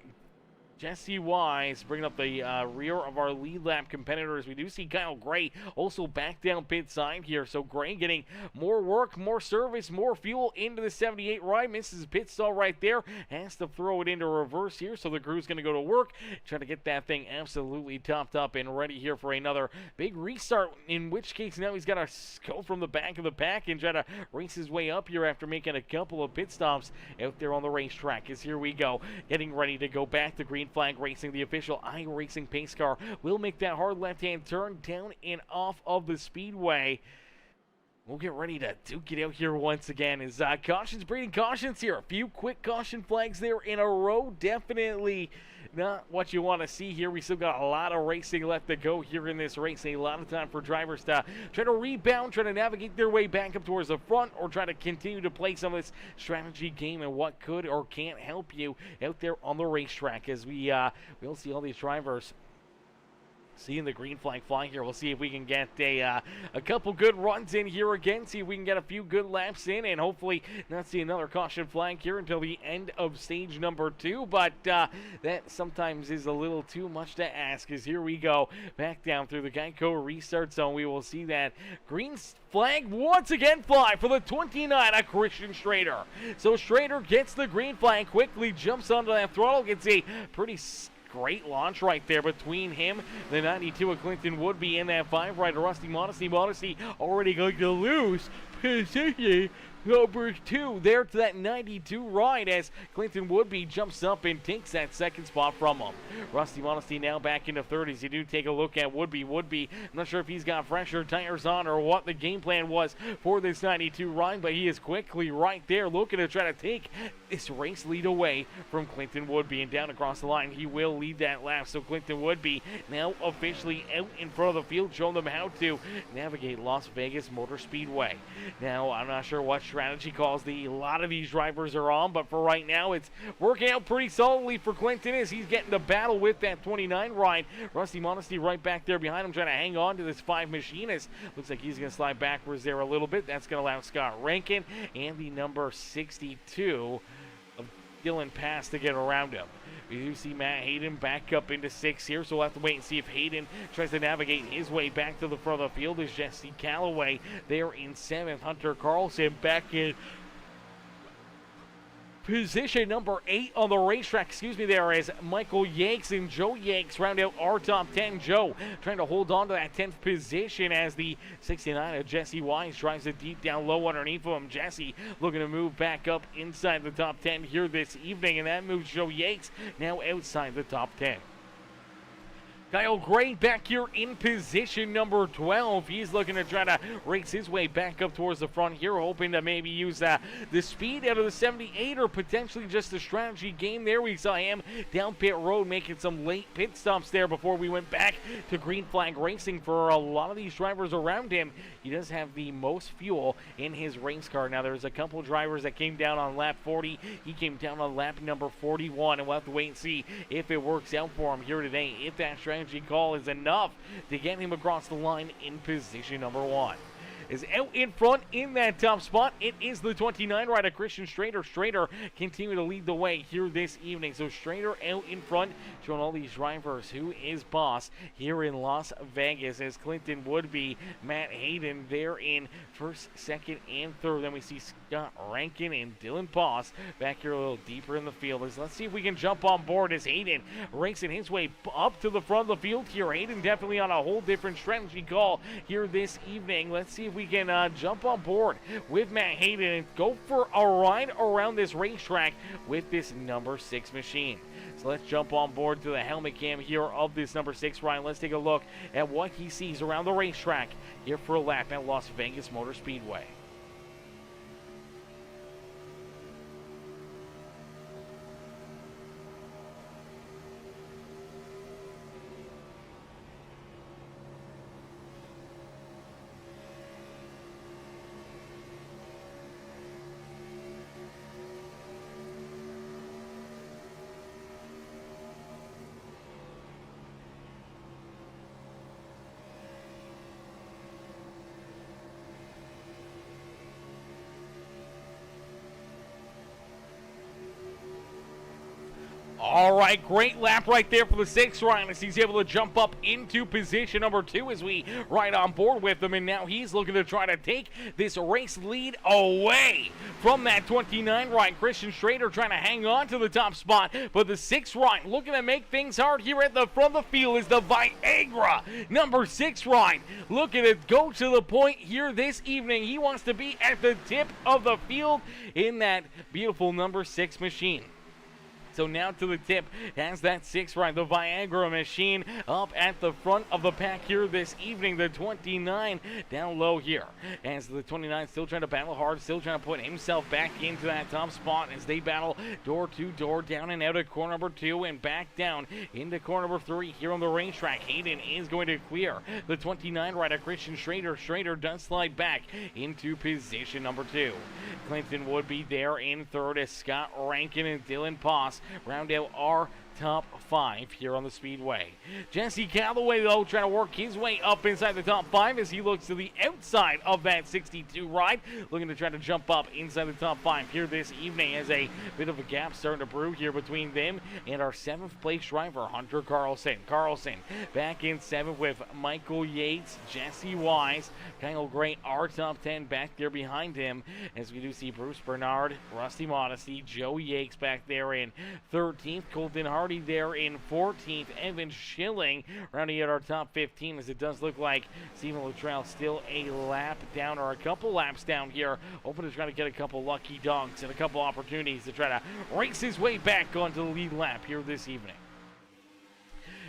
Jesse Wise bringing up the rear of our lead lap competitors. We do see Kyle Gray also back down pit side here. So Gray getting more work, more service, more fuel into the 78 ride. Misses pit stall right there. Has to throw it into reverse here. So the crew's going to go to work. Trying to get that thing absolutely topped up and ready here for another big restart. In which case now he's got to go from the back of the pack and try to race his way up here after making a couple of pit stops out there on the racetrack. As here we go. Getting ready to go back to green flag racing. The official iRacing pace car will make that hard left-hand turn down and off of the speedway. We'll get ready to duke it out here once again as cautions breeding cautions here. A few quick caution flags there in a row. Definitely not what you want to see here. We still got a lot of racing left to go here in this race. A lot of time for drivers to try to rebound, try to navigate their way back up towards the front, or try to continue to play some of this strategy game and what could or can't help you out there on the racetrack. As we'll see all these drivers seeing the green flag fly here. We'll see if we can get a couple good runs in here again. See if we can get a few good laps in and hopefully not see another caution flag here until the end of stage number 2. But that sometimes is a little too much to ask as here we go back down through the Geico restart zone. We will see that green flag once again fly for the 29 of Christian Strader. So Strader gets the green flag, quickly jumps onto that throttle, gets a pretty great launch right there between him, the 92 of Clinton Woodby, and that 5 rider Rusty Modesty. Modesty already going to lose position number 2 there to that 92 ride as Clinton Woodby jumps up and takes that second spot from him. Rusty Modesty now back into 30s. You do take a look at Woodby. Woodby, I'm not sure if he's got fresher tires on or what the game plan was for this 92 ride, but he is quickly right there looking to try to take this race lead away from Clinton Woodby, and down across the line he will lead that lap. So Clinton Woodby now officially out in front of the field, showing them how to navigate Las Vegas Motor Speedway. Now I'm not sure what strategy calls a lot of these drivers are on, but for right now it's working out pretty solidly for Clinton as he's getting to battle with that 29 ride. Rusty Modesty right back there behind him trying to hang on to this 5 machinist. Looks like he's going to slide backwards there a little bit. That's going to allow Scott Rankin and the number 62 of Dylan Pass to get around him. We do see Matt Hayden back up into 6 here, so we'll have to wait and see if Hayden tries to navigate his way back to the front of the field. Is Jesse Callaway there in 7th. Hunter Carlson back in position number 8 on the racetrack, there as Michael Yanks and Joe Yanks round out our top 10. Joe trying to hold on to that 10th position as the 69 of Jesse Wise drives it deep down low underneath of him. Jesse looking to move back up inside the top 10 here this evening, and that moves Joe Yanks now outside the top 10. Kyle Gray back here in position number 12. He's looking to try to race his way back up towards the front here, hoping to maybe use the speed out of the 78 or potentially just the strategy game there. We saw him down pit road making some late pit stops there before we went back to green flag racing. For a lot of these drivers around him, he does have the most fuel in his race car. Now there's a couple drivers that came down on lap 40. He came down on lap number 41, and we'll have to wait and see if it works out for him here today, if that strategy call is enough to get him across the line in position number 1. Is out in front in that top spot. It is the 29 rider Christian Strader. Strader continue to lead the way here this evening. So Strader out in front, showing all these drivers who is boss here in Las Vegas, as Clinton Woodby, Matt Hayden there in 1st, 2nd, and 3rd. Then we see Scott Rankin and Dylan Boss back here a little deeper in the field. Let's see if we can jump on board as Hayden racing his way up to the front of the field here. Hayden definitely on a whole different strategy call here this evening. Let's see if we can jump on board with Matt Hayden and go for a ride around this racetrack with this number 6 machine. So let's jump on board to the helmet cam here of this number 6 ride. Let's take a look at what he sees around the racetrack here for a lap at Las Vegas Motor Speedway. All right, great lap right there for the 6th Ryan as he's able to jump up into position number 2 as we ride on board with him. And now he's looking to try to take this race lead away from that 29 Ryan. Christian Schrader trying to hang on to the top spot, but the 6th Ryan looking to make things hard here at the front of the field is the Viagra number 6 Ryan. Looking to go to the point here this evening. He wants to be at the tip of the field in that beautiful number 6 machine. So now to the tip as that 6th Ryan, the Viagra machine, up at the front of the pack here this evening. The 29 down low here as the 29 still trying to battle hard, still trying to put himself back into that top spot as they battle door to door, down and out of corner number 2 and back down into corner number 3 here on the racetrack. Hayden is going to clear the 29 rider, Christian Schrader. Schrader does slide back into position number 2. Clinton would be there in 3rd as Scott Rankin and Dylan Poss round out our top 5 here on the Speedway. Jesse Calloway, though, trying to work his way up inside the top 5 as he looks to the outside of that 62 ride, looking to try to jump up inside the top 5 here this evening as a bit of a gap starting to brew here between them and our 7th place driver, Hunter Carlson. Carlson back in 7th with Michael Yates, Jesse Wise, Kyle Gray, our top 10 back there behind him as we do see Bruce Bernard, Rusty Modesty, Joe Yakes back there in 13th, Colton Hardy there in 14th, Evan Schilling rounding out our top 15 as it does look like Stephen Luttrell still a lap down or a couple laps down here, hoping to try to get a couple lucky dunks and a couple opportunities to try to race his way back onto the lead lap here this evening.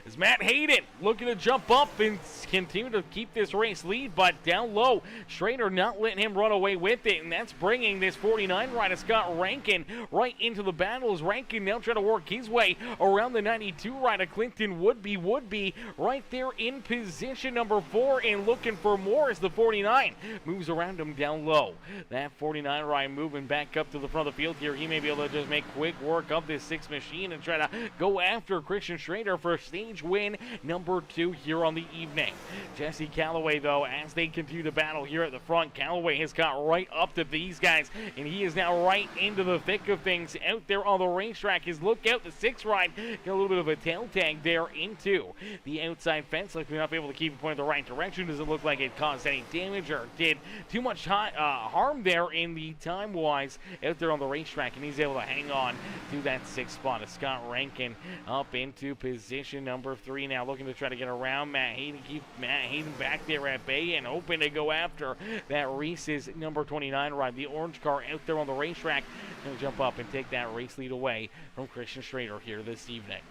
As Matt Hayden looking to jump up and continue to keep this race lead, but down low, Schrader not letting him run away with it, and that's bringing this 49 rider, Scott Rankin, right into the battle as Rankin now trying to work his way around the 92 rider, Clinton would be right there in position number 4 and looking for more as the 49 moves around him down low. That 49 rider moving back up to the front of the field here. He may be able to just make quick work of this 6 machine and try to go after Christian Schrader for stage win number 2 here on the evening. Jesse Calloway, though, as they continue to battle here at the front, Calloway has got right up to these guys, and he is now right into the thick of things out there on the racetrack. His look out, the 6 ride, got a little bit of a tail tag there into the outside fence. Like we're not able to keep it pointing the right direction. Doesn't look like it caused any damage or did too much harm there in the time-wise out there on the racetrack, and he's able to hang on to that 6th spot as Scott Rankin up into position number 3 now, looking to try to get around Matt Hayden, keep Matt Hayden back there at bay and hoping to go after that Reese's number 29 ride. The orange car out there on the racetrack going to jump up and take that race lead away from Christian Schrader here this evening.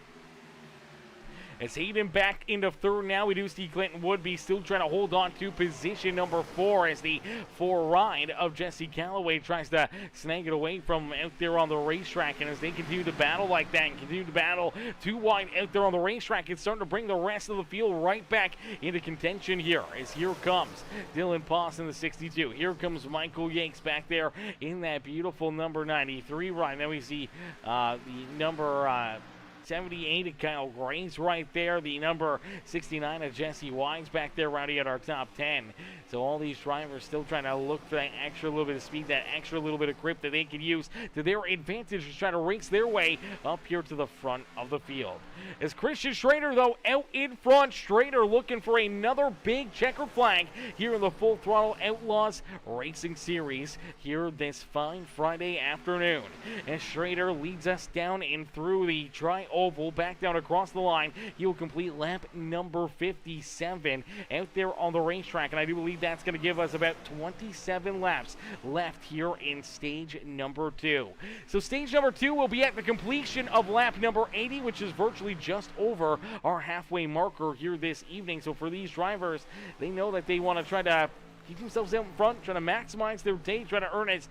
As Hayden back into 3rd now, we do see Clinton Woodby still trying to hold on to position number 4 as the 4 ride of Jesse Calloway tries to snag it away from out there on the racetrack. And as they continue to battle like that and continue to battle 2 wide out there on the racetrack, it's starting to bring the rest of the field right back into contention here. As here comes Dylan Poss in the 62. Here comes Michael Yates back there in that beautiful number 93 ride. Then we see the number 78 of Kyle Gray's right there. The number 69 of Jesse Wise back there rounding out our top 10. So all these drivers still trying to look for that extra little bit of speed, that extra little bit of grip that they can use to their advantage to try to race their way up here to the front of the field. As Christian Schrader, though, out in front. Schrader looking for another big checker flag here in the Full Throttle Outlaws Racing Series here this fine Friday afternoon. As Schrader leads us down and through the tri-oval, back down across the line. He will complete lap number 57 out there on the racetrack, and I do believe that's going to give us about 27 laps left here in stage number 2. So stage number 2 will be at the completion of lap number 80, which is virtually just over our halfway marker here this evening. So for these drivers, they know that they want to try to keep themselves out in front, try to maximize their day, try to earn as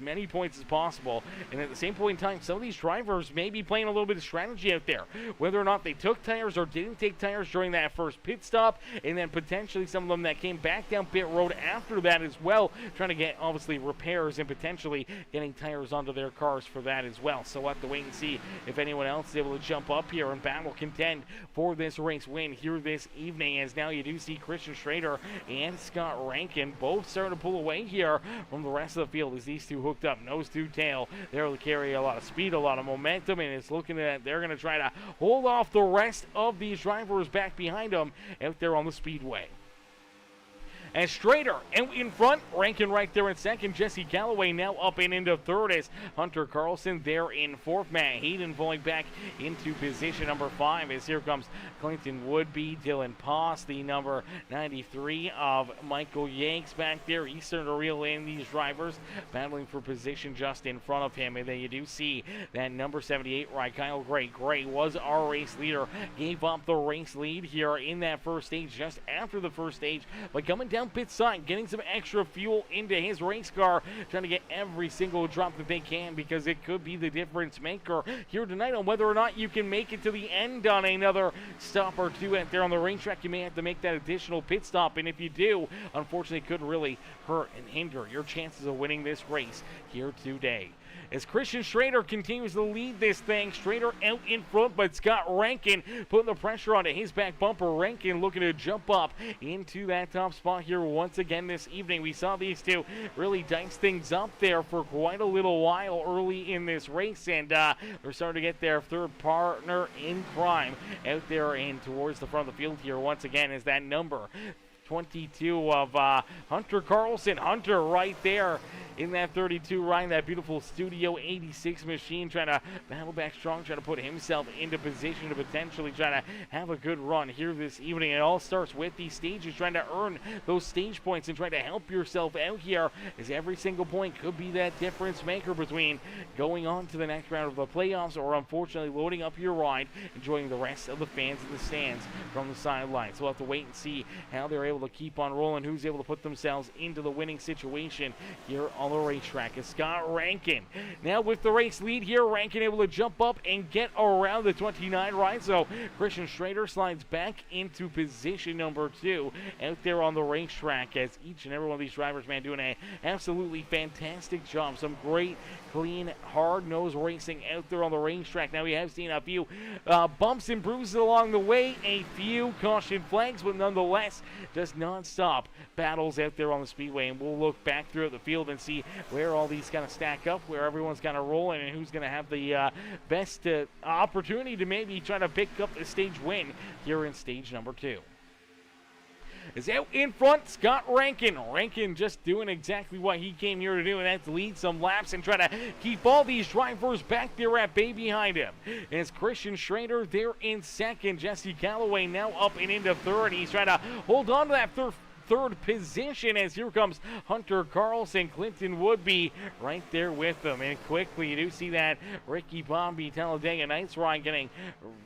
many points as possible. And at the same point in time, some of these drivers may be playing a little bit of strategy out there, whether or not they took tires or didn't take tires during that first pit stop, and then potentially some of them that came back down pit road after that as well, trying to get obviously repairs and potentially getting tires onto their cars for that as well. So we'll have to wait and see if anyone else is able to jump up here and battle contend for this race win here this evening, as now you do see Christian Schrader and Scott Rankin both starting to pull away here from the rest of the field as these two two hooked up nose to tail. They'll carry a lot of speed, a lot of momentum, and it's looking at they're going to try to hold off the rest of these drivers back behind them out there on the speedway. And Strader out in front, Rankin right there in second. Jesse Calloway now up and into third as Hunter Carlson there in fourth. Matt Hayden falling back into position number 5 as here comes Clinton Woodby, Dylan Poss, the number 93 of Michael Yanks back there. He's starting to reel in these drivers, battling for position just in front of him. And then you do see that number 78, right, Kyle Gray. Gray was our race leader, gave up the race lead here in that first stage, just after the first stage, but coming down pit side, getting some extra fuel into his race car, trying to get every single drop that they can, because it could be the difference maker here tonight on whether or not you can make it to the end on another stop or two out there on the racetrack. You may have to make that additional pit stop, and if you do, unfortunately, it could really hurt and hinder your chances of winning this race here today. As Christian Strader continues to lead this thing, Strader out in front, but Scott Rankin putting the pressure onto his back bumper. Rankin looking to jump up into that top spot here once again this evening. We saw these two really dice things up there for quite a little while early in this race, and they're starting to get their third partner in crime out there and towards the front of the field here once again as that number 22 of Hunter Carlson. Hunter right there in that 32, riding that beautiful Studio 86 machine, trying to battle back strong, trying to put himself into position to potentially try to have a good run here this evening. It all starts with these stages, trying to earn those stage points and trying to help yourself out here, as every single point could be that difference maker between going on to the next round of the playoffs or unfortunately loading up your ride, enjoying the rest of the fans in the stands from the sidelines. We'll have to wait and see how they're able to keep on rolling, who's able to put themselves into the winning situation here on the racetrack. Is Scott Rankin now with the race lead here. Rankin able to jump up and get around the 29 ride, so Christian Strader slides back into position number 2 out there on the racetrack, as each and every one of these drivers, man, doing a absolutely fantastic job. Some great, clean, hard-nosed racing out there on the racetrack. Now we have seen a few bumps and bruises along the way, a few caution flags, but nonetheless just non-stop battles out there on the speedway, and we'll look back throughout the field and see where all these kind of stack up, where everyone's kind of rolling, and who's going to have the best opportunity to maybe try to pick up the stage win here in stage number 2. Is out in front, Scott Rankin. Rankin just doing exactly what he came here to do, and that's lead some laps and try to keep all these drivers back there at bay behind him. And it's Christian Strader there in second. Jesse Calloway now up and into third. He's trying to hold on to that third position, as here comes Hunter Carlson. Clinton Woodby right there with them, and quickly you do see that Ricky Bombi Talladega Nights ride getting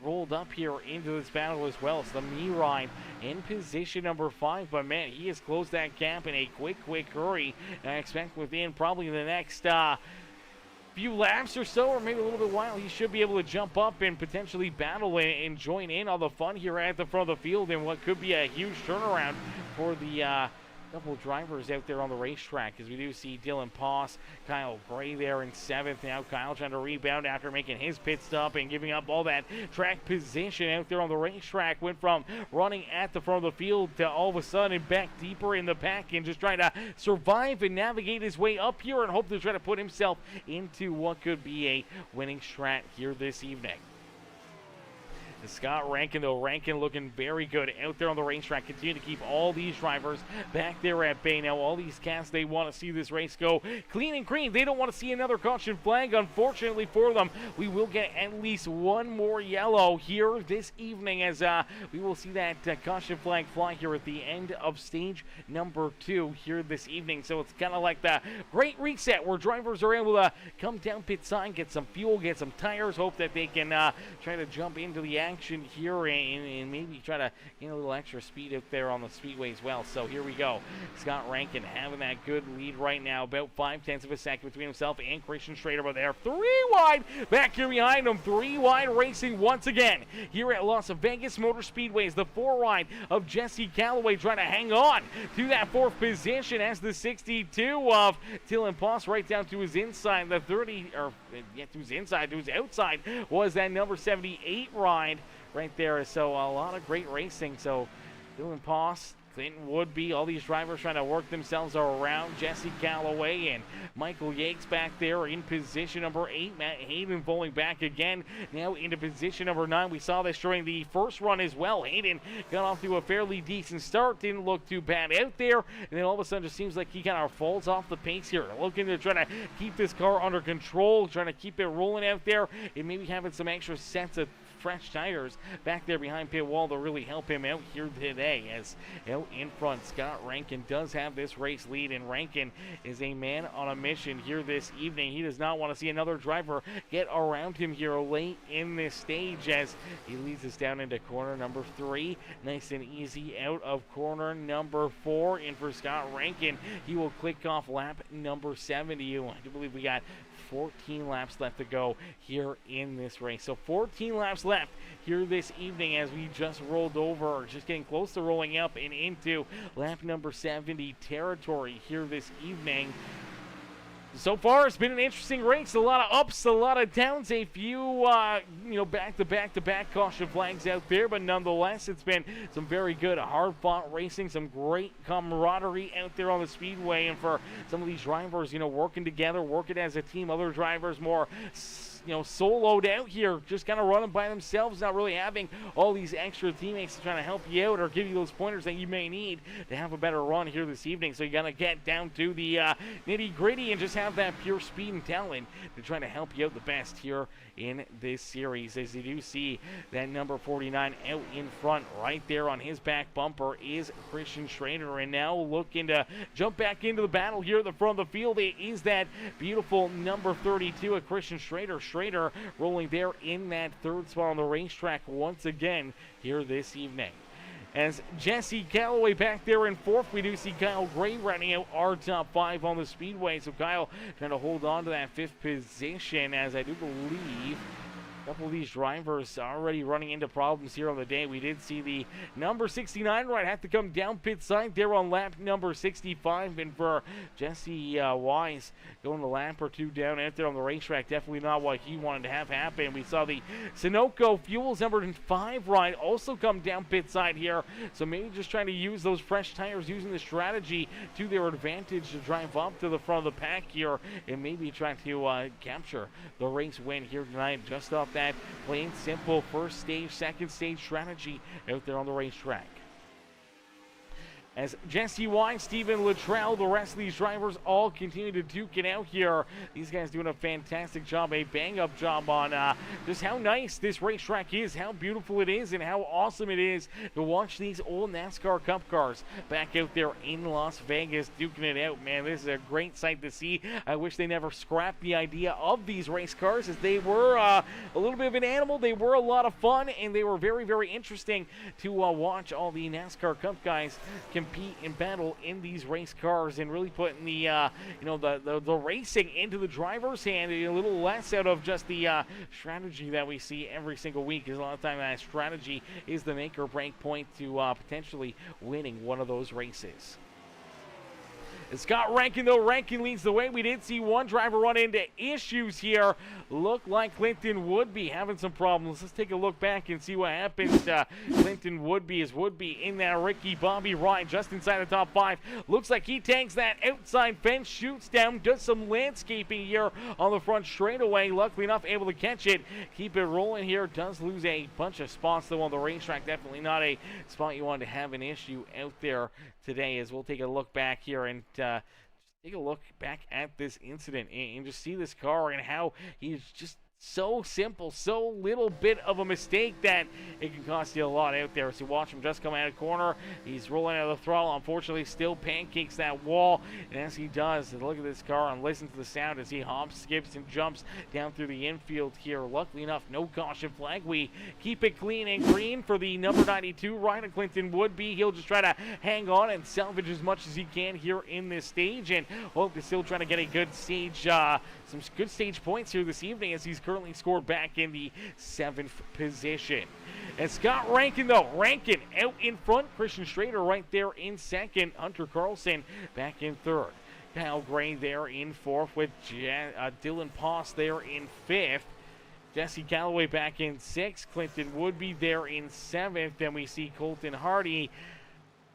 rolled up here into this battle as well. It's the me ride in position number 5, but man, he has closed that gap in a quick hurry, and I expect within probably the next few laps or so, or maybe a little bit while, he should be able to jump up and potentially battle and join in all the fun here at the front of the field in what could be a huge turnaround for the couple of drivers out there on the racetrack, as we do see Dylan Poss, Kyle Gray there in 7th. Now Kyle trying to rebound after making his pit stop and giving up all that track position out there on the racetrack. Went from running at the front of the field to all of a sudden back deeper in the pack and just trying to survive and navigate his way up here and hope to try to put himself into what could be a winning strat here this evening. Scott Rankin, though, Rankin looking very good out there on the racetrack. Continue to keep all these drivers back there at bay. Now, all these cats, they want to see this race go clean and green. They don't want to see another caution flag. Unfortunately for them, we will get at least one more yellow here this evening, as we will see that caution flag fly here at the end of stage number 2 here this evening. So it's kind of like the great reset, where drivers are able to come down pit side, get some fuel, get some tires, hope that they can try to jump into the action here and maybe try to gain a little extra speed out there on the speedway as well. So here we go. Scott Rankin having that good lead right now, about 0.5 of a second between himself and Christian Strader. But they're 3 wide back here behind him. 3 wide racing once again here at Las Vegas Motor Speedways. The 4 wide of Jesse Calloway trying to hang on to that 4th position, as the 62 of Dylan Poss right down to his inside. The 30, or yeah, to his inside, to his outside was that number 78 ride right there. So a lot of great racing. So Dylan Poss Clinton Woodby, all these drivers trying to work themselves around. Jesse Galloway and Michael Yates back there in position number 8. Matt Hayden falling back again, now into position number 9. We saw this during the first run as well. Hayden got off to a fairly decent start, didn't look too bad out there, and then all of a sudden it seems like he kind of falls off the pace here. Looking to try to keep this car under control, trying to keep it rolling out there, and maybe having some extra sets of fresh tires back there behind pit wall to really help him out here today. As out in front, Scott Rankin does have this race lead, and Rankin is a man on a mission here this evening. He does not want to see another driver get around him here late in this stage, as he leads us down into corner number 3. Nice and easy out of corner number 4. In for Scott Rankin. He will click off lap number 70. I do believe we got 14 laps left to go here in this race. So 14 laps left here this evening as we just rolled over, or just getting close to rolling up and into lap number 70 territory here this evening. So far, it's been an interesting race. A lot of ups, a lot of downs, a few, back-to-back caution flags out there. But nonetheless, it's been some very good, hard-fought racing, some great camaraderie out there on the speedway. And for some of these drivers, working together, working as a team. Other drivers more soloed out here, just kind of running by themselves, not really having all these extra teammates trying to help you out or give you those pointers that you may need to have a better run here this evening. So you got to get down to the nitty-gritty and just have that pure speed and talent to try to help you out the best here in this series. As you do see that number 49 out in front, right there on his back bumper is Christian Schrader, and now looking to jump back into the battle here at the front of the field. It is that beautiful number 32 of Christian Schrader. Schrader rolling there in that third spot on the racetrack once again here this evening. As Jesse Galloway back there in 4th, we do see Kyle Gray running out our top 5 on the speedway. So Kyle trying to hold on to that 5th position, as I do believe a couple of these drivers already running into problems here on the day. We did see the number 69 ride have to come down pit side there on lap number 65, and for Jesse Wise going a lap or 2 down out there on the racetrack, definitely not what he wanted to have happen. We saw the Sunoco Fuels number 5 ride also come down pit side here, so maybe just trying to use those fresh tires, using the strategy to their advantage to drive up to the front of the pack here and maybe try to capture the race win here tonight, just off that plain simple first stage, second stage strategy out there on the racetrack. As Jesse Wine, Steven Luttrell, the rest of these drivers all continue to duke it out here. These guys doing a fantastic job, a bang-up job on just how nice this racetrack is, how beautiful it is, and how awesome it is to watch these old NASCAR Cup cars back out there in Las Vegas duking it out. Man, this is a great sight to see. I wish they never scrapped the idea of these race cars, as they were a little bit of an animal. They were a lot of fun, and they were very, very interesting to watch all the NASCAR Cup guys compete and battle in these race cars, and really putting the the racing into the driver's hand, a little less out of just the strategy that we see every single week, because a lot of time that strategy is the make or break point to potentially winning one of those races. It's Scott Rankin, though. Rankin leads the way. We did see one driver run into issues here. Looked like Clinton Woodby having some problems. Let's take a look back and see what happens to Clinton Woodby, as Woodby in that Ricky Bobby ride just inside the top 5. Looks like he tanks that outside fence, shoots down, does some landscaping here on the front straightaway. Luckily enough, able to catch it. Keep it rolling here. Does lose a bunch of spots, though, on the racetrack. Definitely not a spot you want to have an issue out there today, as we'll take a look back here and just take a look back at this incident and just see this car and how he's just so simple, so little bit of a mistake that it can cost you a lot out there. So watch him just come out of the corner. He's rolling out of the throttle. Unfortunately, still pancakes that wall. And as he does, look at this car and listen to the sound as he hops, skips, and jumps down through the infield here. Luckily enough, no caution flag. We keep it clean and green for the number 92 Ryan Clinton Woodby. He'll just try to hang on and salvage as much as he can here in this stage, and hope to still try to get a good stage, some good stage points here this evening, as he's currently scored back in the 7th position. And Scott Rankin, though, Rankin out in front. Christian Schrader right there in 2nd. Hunter Carlson back in 3rd. Kyle Gray there in 4th, with Dylan Poss there in 5th. Jesse Galloway back in 6th. Clinton Woodby there in 7th. Then we see Colton Hardy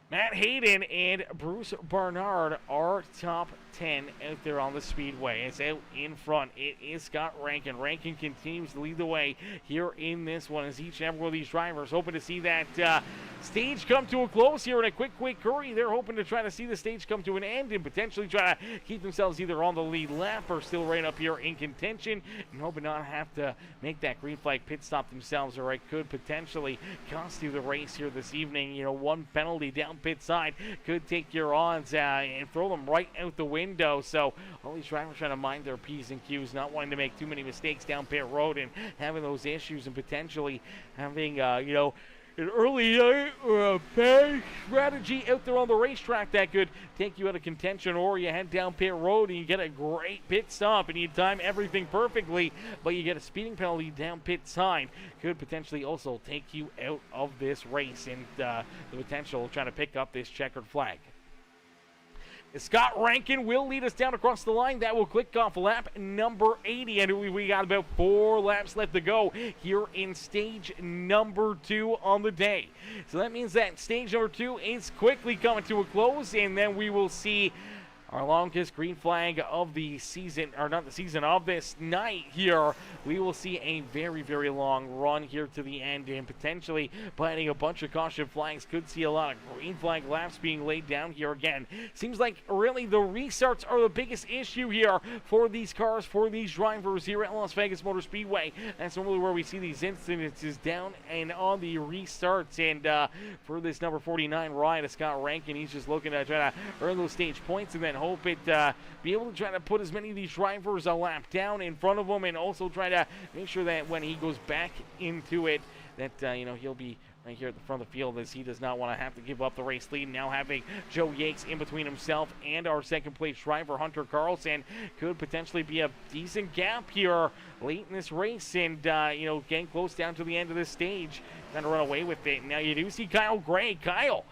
Matt Hayden and Bruce Barnard are top 10 out there on the Speedway. It's out in front. It is Scott Rankin. Rankin continues to lead the way here in this one as each and every one of these drivers hoping to see that stage come to a close here in a quick hurry. They're hoping to try to see the stage come to an end and potentially try to keep themselves either on the lead lap or still right up here in contention and hoping not have to make that green flag pit stop themselves, or it could potentially cost you the race here this evening. You know, one penalty down pit side could take your odds and throw them right out the window. So all these drivers trying to mind their P's and Q's, not wanting to make too many mistakes down pit road and having those issues and potentially having, you know, an early pay strategy out there on the racetrack that could take you out of contention, or you head down pit road and you get a great pit stop and you time everything perfectly, but you get a speeding penalty down pit side. Could potentially also take you out of this race and the potential of trying to pick up this checkered flag. Scott Rankin will lead us down across the line. That will click off lap number 80, and we got about 4 laps left to go here in stage number 2 on the day. So that means that stage number 2 is quickly coming to a close, and then we will see our longest green flag of the season, or not the season, of this night here. We will see a very long run here to the end, and potentially planting a bunch of caution flags. Could see a lot of green flag laps being laid down here again. Seems like really the restarts are the biggest issue here for these cars, for these drivers here at Las Vegas Motor Speedway. That's normally where we see these incidences down and on the restarts. And for this number 49 ride, Scott Rankin, he's just looking to try to earn those stage points and then hope it be able to try to put as many of these drivers a lap down in front of him, and also try to make sure that when he goes back into it that you know, he'll be right here at the front of the field, as he does not want to have to give up the race lead. Now having Joe Yates in between himself and our second place driver Hunter Carlson could potentially be a decent gap here late in this race, and you know, getting close down to the end of this stage, trying to run away with it. Now you do see Kyle Gray. Kyle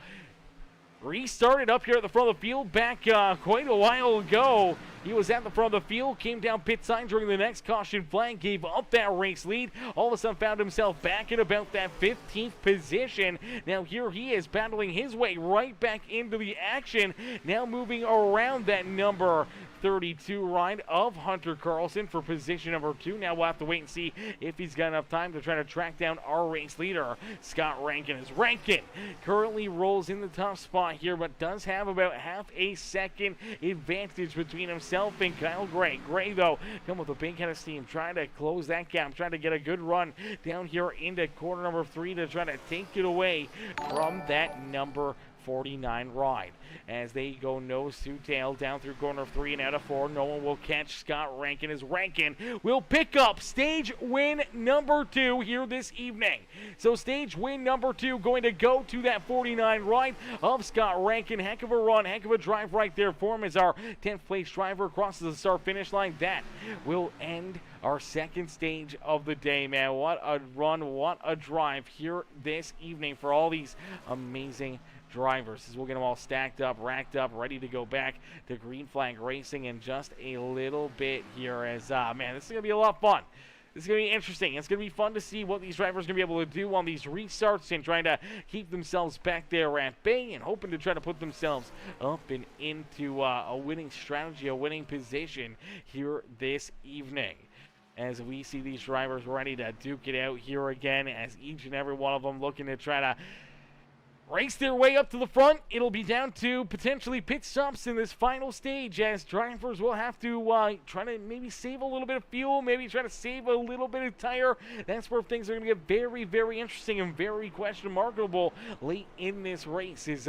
restarted up here at the front of the field back quite a while ago. He was at the front of the field, came down pit sign during the next caution flag, gave up that race lead. All of a sudden found himself back in about that 15th position. Now here he is battling his way right back into the action. Now moving around that number 32 ride of Hunter Carlson for position number 2. Now we'll have to wait and see if he's got enough time to try to track down our race leader, Scott Rankin. As Rankin currently rolls in the top spot here, but does have about half a second advantage between himself and Kyle Gray. Gray, though, come with a big head of steam, trying to close that gap, trying to get a good run down here into corner number 3 to try to take it away from that number 49 ride. As they go nose to tail down through corner 3 and out of 4, no one will catch Scott Rankin, as Rankin will pick up stage win number 2 here this evening. So stage win number 2 going to go to that 49 ride of Scott Rankin. Heck of a run, heck of a drive right there for him as our 10th place driver crosses the start finish line. That will end our second stage of the day, man. What a run, what a drive here this evening for all these amazing drivers, as we'll get them all stacked up, racked up, ready to go back to green flag racing in just a little bit here. As man, this is gonna be a lot of fun. This is going to be interesting. It's going to be fun to see what these drivers are going to be able to do on these restarts and trying to keep themselves back there at bay and hoping to try to put themselves up and into a winning strategy, a winning position here this evening. As we see these drivers ready to duke it out here again, as each and every one of them looking to try to race their way up to the front. It'll be down to potentially pit stops in this final stage, as drivers will have to try to maybe save a little bit of fuel, maybe try to save a little bit of tire. That's where things are going to get very interesting and very question markable late in this race. Is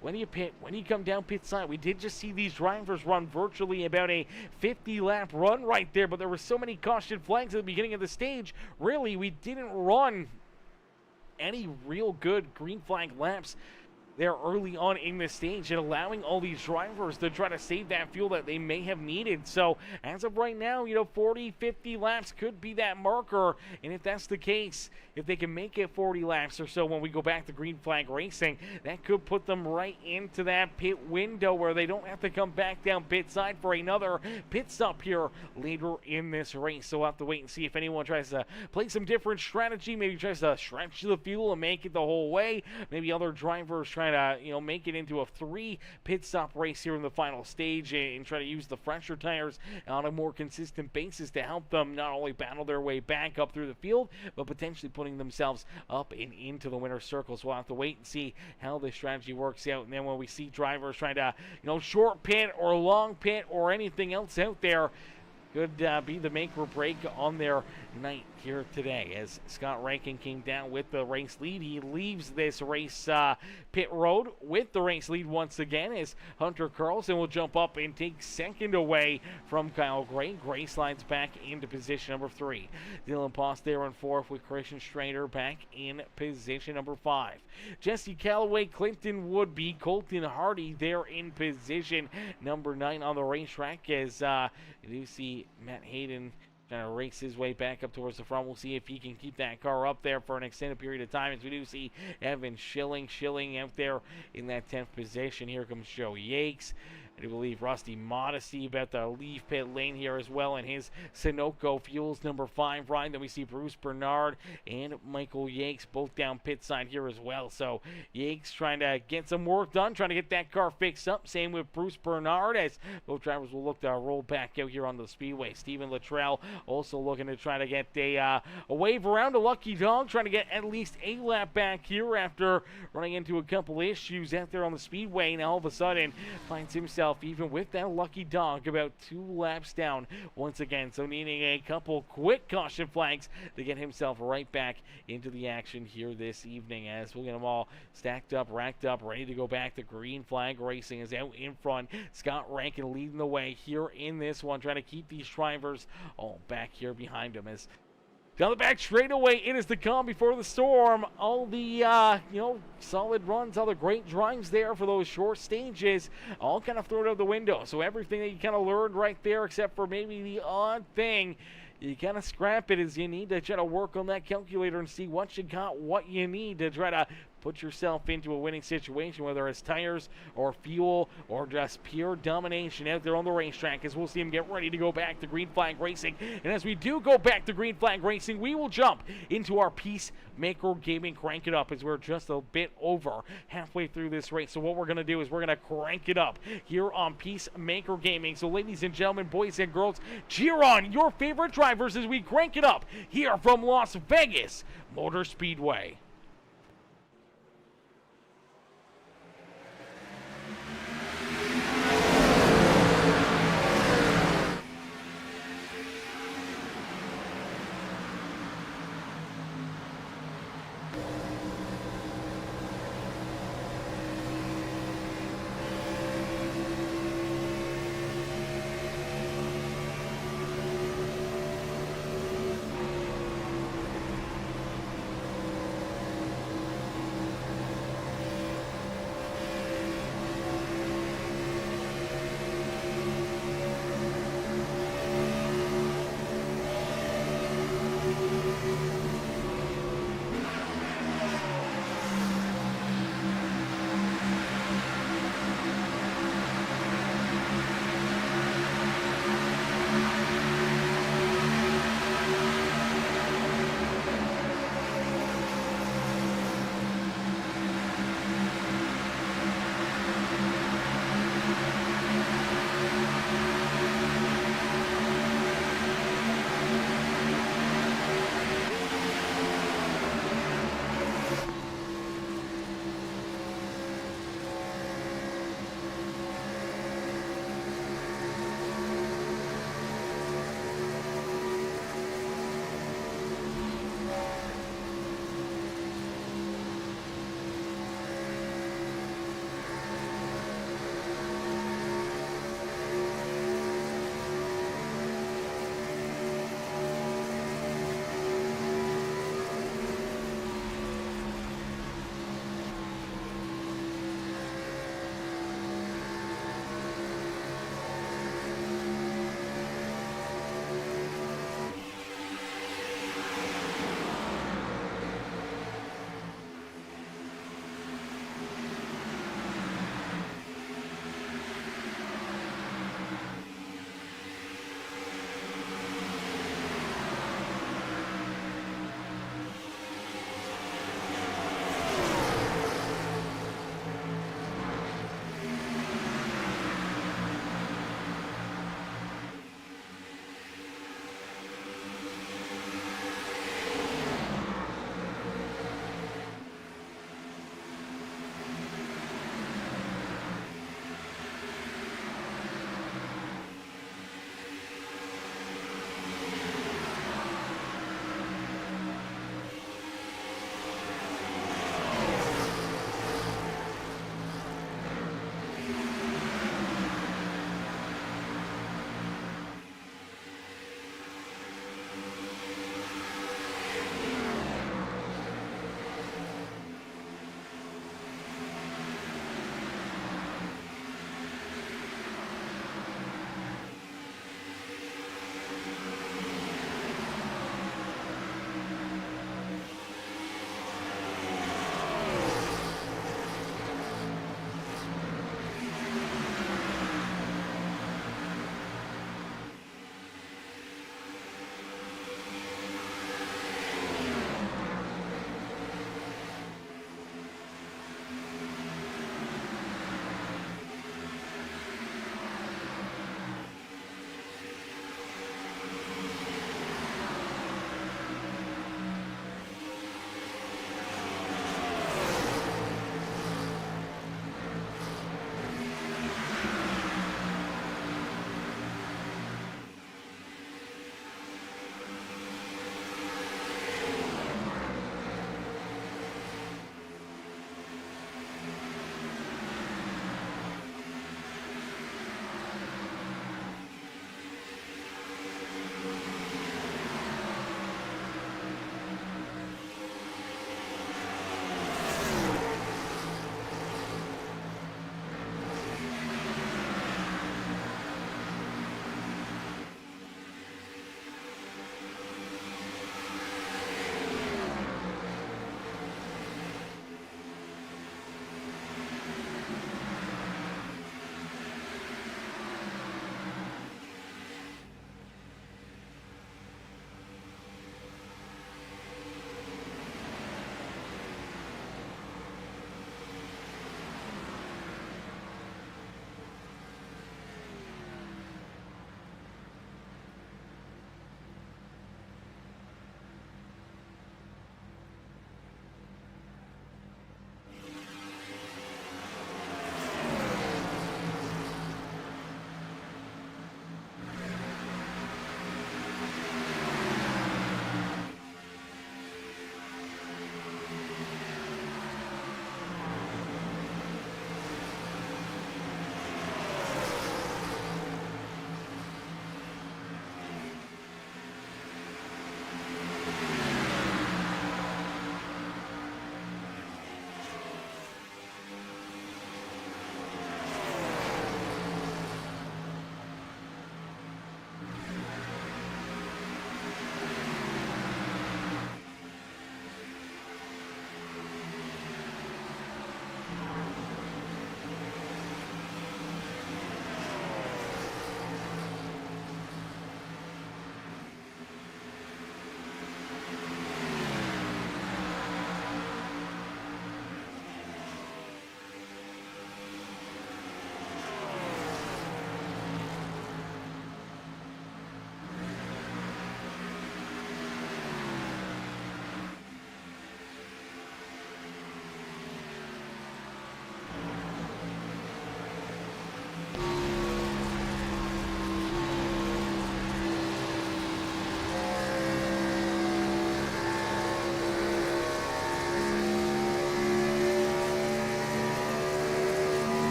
when do you pit? When do you come down pit side? We did just see these drivers run virtually about a 50-lap run right there, but there were so many caution flags at the beginning of the stage. Really, we didn't run any real good green flag laps there early on in the stage, and allowing all these drivers to try to save that fuel that they may have needed. So as of right now, you know, 40-50 laps could be that marker, and if that's the case, if they can make it 40 laps or so when we go back to green flag racing, that could put them right into that pit window where they don't have to come back down pit side for another pit stop here later in this race. So we'll have to wait and see if anyone tries to play some different strategy, maybe tries to stretch the fuel and make it the whole way. Maybe other drivers try try to, make it into a 3 pit stop race here in the final stage and try to use the fresher tires on a more consistent basis to help them not only battle their way back up through the field, but potentially putting themselves up and into the winner's circle. So we'll have to wait and see how this strategy works out. And then when we see drivers trying to, short pit or long pit or anything else out there, could be the make or break on their night here today. As Scott Rankin came down with the race lead, he leaves this race pit road with the race lead once again, as Hunter Carlson will jump up and take second away from Kyle Gray. Gray slides back into position number 3. Dylan Post there in 4th, with Christian Strader back in position number 5. Jesse Callaway, Clinton Woodby, Colton Hardy there in position number 9 on the racetrack, as you do see Matt Hayden trying to race his way back up towards the front. We'll see if he can keep that car up there for an extended period of time, as we do see Evan Schilling out there in that 10th position. Here comes Joe Yakes. I do believe Rusty Modesty about to leave pit lane here as well in his Sunoco Fuels number 5 ride. Then we see Bruce Bernard and Michael Yakes both down pit side here as well. So Yakes trying to get some work done, trying to get that car fixed up. Same with Bruce Bernard, as both drivers will look to roll back out here on the speedway. Stephen Luttrell also looking to try to get a wave around a Lucky Dog, trying to get at least a lap back here after running into a couple issues out there on the speedway. And all of a sudden finds himself, even with that Lucky Dog, about 2 laps down once again. So needing a couple quick caution flags to get himself right back into the action here this evening, as we'll get them all stacked up, racked up, ready to go back. The green flag racing is out in front. Scott Rankin leading the way here in this one, trying to keep these drivers all back here behind him. As down the back straightaway, it is the calm before the storm. All the, solid runs, all the great drives there for those short stages, all kind of thrown out the window. So everything that you kind of learned right there, except for maybe the odd thing, you kind of scrap it, as you need to try to work on that calculator and see what you got, what you need to try to put yourself into a winning situation, whether it's tires or fuel or just pure domination out there on the racetrack, as we'll see him get ready to go back to green flag racing. And as we do go back to green flag racing, we will jump into our Peacemaker Gaming Crank It Up, as we're just a bit over halfway through this race. So what we're going to do is we're going to crank it up here on Peacemaker Gaming. So ladies and gentlemen, boys and girls, cheer on your favorite drivers as we crank it up here from Las Vegas Motor Speedway.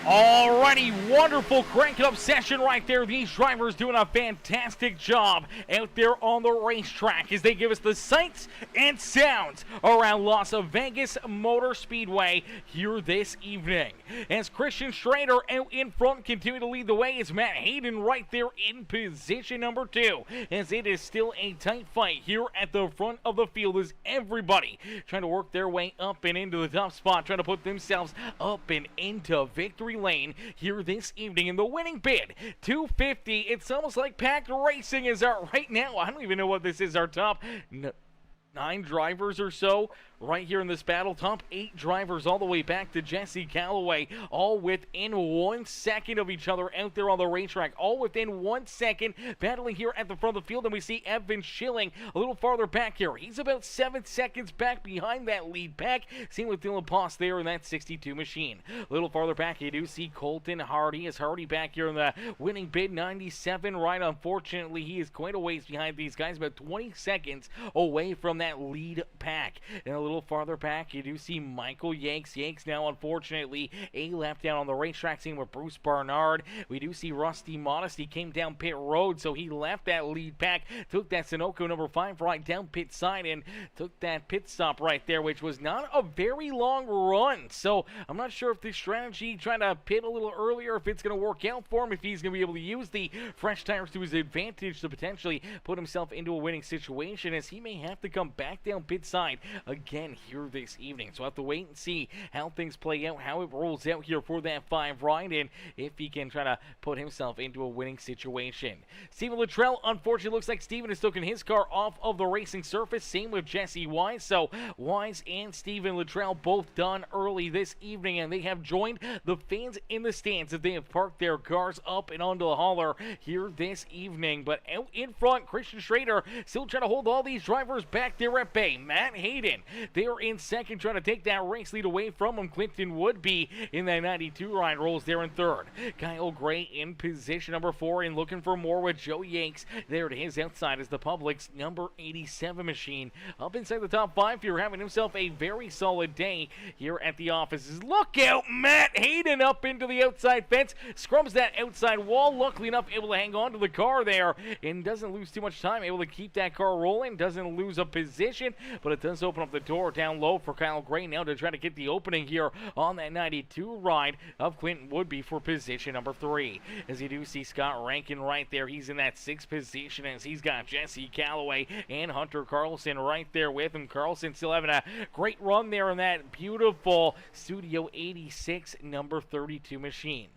Alrighty, wonderful crank-up session right there. These drivers doing a fantastic job out there on the racetrack as they give us the sights and sounds around Las Vegas Motor Speedway here this evening. As Christian Schrader out in front continue to lead the way, is Matt Hayden right there in position number 2. As it is still a tight fight here at the front of the field as everybody trying to work their way up and into the top spot, trying to put themselves up and into victory lane here this evening in the winning bid 250. It's almost like packed racing is our right now. I don't even know what this is, our top 9 drivers or so right here in this battle. Top 8 drivers all the way back to Jesse Calloway, all within 1 second of each other out there on the racetrack, all within 1 second battling here at the front of the field. And we see Evan Schilling a little farther back here. He's about 7 seconds back behind that lead pack. Same with Dylan Post there in that 62 machine. A little farther back you do see Colton Hardy. Is Hardy back here in the winning bid 97 right? Unfortunately, he is quite a ways behind these guys, about 20 seconds away from that lead pack. And a little farther back you do see Michael Yanks. Yanks now unfortunately a lap down on the racetrack, same with Bruce Barnard. We do see Rusty Modesty came down pit road, so he left that lead pack, took that Sunoco number 5 right down pit side and took that pit stop right there, which was not a very long run. So I'm not sure if this strategy trying to pit a little earlier, if it's going to work out for him, if he's going to be able to use the fresh tires to his advantage to potentially put himself into a winning situation, as he may have to come back down pit side again here this evening. So I have to wait and see how things play out, how it rolls out here for that 5 ride, and if he can try to put himself into a winning situation. Steven Luttrell, unfortunately, looks like Steven has taken his car off of the racing surface. Same with Jesse Wise. So Wise and Steven Luttrell both done early this evening, and they have joined the fans in the stands as they have parked their cars up and onto the hauler here this evening. But out in front, Christian Schrader still trying to hold all these drivers back there at bay. Matt Hayden, they're in second, trying to take that race lead away from him. Clinton Woodby in that 92 ride rolls there in third. Kyle Gray in position number 4 and looking for more with Joe Yanks there to his outside as the Public's number 87 machine up inside the top 5 here, having himself a very solid day here at the offices. Look out, Matt Hayden up into the outside fence, scrubs that outside wall, luckily enough able to hang on to the car there and doesn't lose too much time, able to keep that car rolling, doesn't lose a position, but it does open up the door down low for Kyle Gray now to try to get the opening here on that 92 ride of Clinton Woodby for position number 3. As you do see Scott Rankin right there, he's in that 6th position as he's got Jesse Calloway and Hunter Carlson right there with him. Carlson still having a great run there in that beautiful Studio 86 number 32 machine.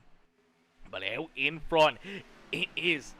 But out in front, it is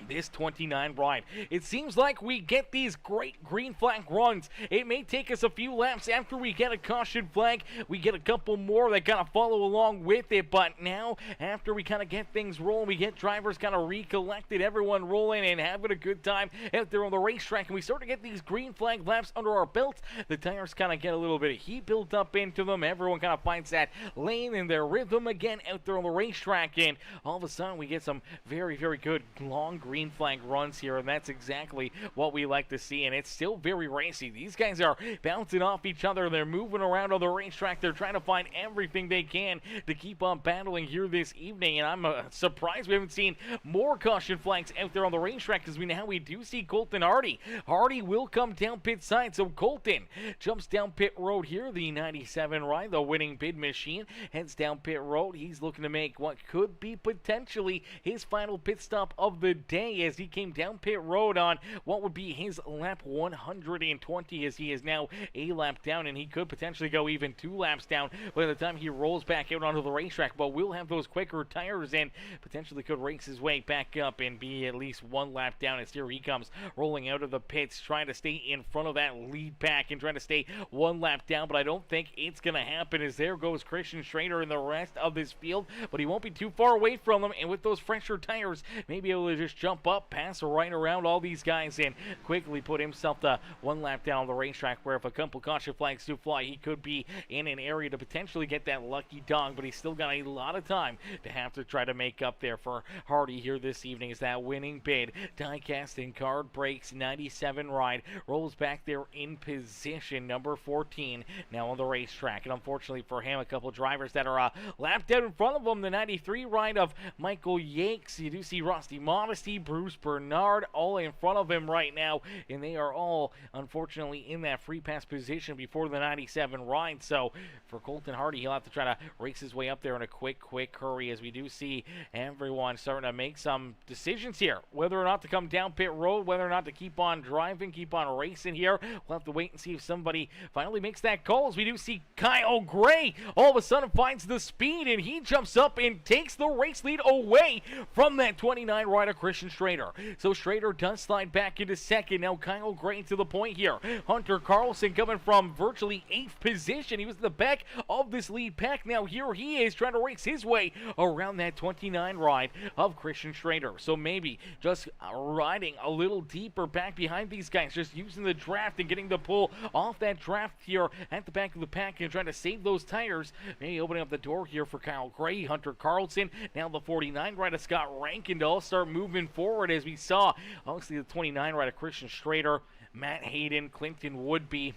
this 29 ride. It seems like we get these great green flag runs. It may take us a few laps after we get a caution flag. We get a couple more that kind of follow along with it, but now after we kind of get things rolling, we get drivers kind of recollected, everyone rolling and having a good time out there on the racetrack, and we start to get these green flag laps under our belts. The tires kind of get a little bit of heat built up into them. Everyone kind of finds that lane and their rhythm again out there on the racetrack, and all of a sudden we get some very, very good long green flag runs here, and that's exactly what we like to see, and it's still very racy. These guys are bouncing off each other. They're moving around on the racetrack. They're trying to find everything they can to keep on battling here this evening, and I'm surprised we haven't seen more caution flags out there on the racetrack, because we do see Colton Hardy. Hardy will come down pit side, so Colton jumps down pit road here. The 97 ride, the winning bid machine, heads down pit road. He's looking to make what could be potentially his final pit stop of the day, as he came down pit road on what would be his lap 120, as he is now a lap down, and he could potentially go even 2 laps down by the time he rolls back out onto the racetrack. But we'll have those quicker tires and potentially could race his way back up and be at least 1 lap down, as here he comes rolling out of the pits, trying to stay in front of that lead pack and trying to stay 1 lap down, but I don't think it's going to happen, as there goes Christian Schrader and the rest of this field, but he won't be too far away from them, and with those fresher tires, maybe able to just jump jump up, pass right around all these guys, and quickly put himself to one lap down the racetrack, where if a couple caution flags do fly, he could be in an area to potentially get that lucky dog, but he's still got a lot of time to have to try to make up there for Hardy here this evening. Is that winning bid, die casting card breaks, 97 ride, rolls back there in position, number 14 now on the racetrack. And unfortunately for him, a couple drivers that are lapped out in front of him. The 93 ride of Michael Yakes, you do see Rusty Modesty, Bruce Bernard all in front of him right now, and they are all unfortunately in that free pass position before the 97 ride. So for Colton Hardy, he'll have to try to race his way up there in a quick hurry, as we do see everyone starting to make some decisions here, whether or not to come down pit road, whether or not to keep on driving, keep on racing here. We'll have to wait and see if somebody finally makes that call, as we do see Kyle Gray all of a sudden finds the speed, and he jumps up and takes the race lead away from that 29 rider Christian Strader. So Strader does slide back into second. Now Kyle Gray to the point here. Hunter Carlson coming from virtually 8th position. He was in the back of this lead pack. Now here he is trying to race his way around that 29 ride of Christian Strader. So maybe just riding a little deeper back behind these guys, just using the draft and getting the pull off that draft here at the back of the pack and trying to save those tires. Maybe opening up the door here for Kyle Gray, Hunter Carlson, now the 49 rider Scott Rankin to all start moving forward, as we saw obviously the 29 rider Christian Strader, Matt Hayden, Clinton Woodby.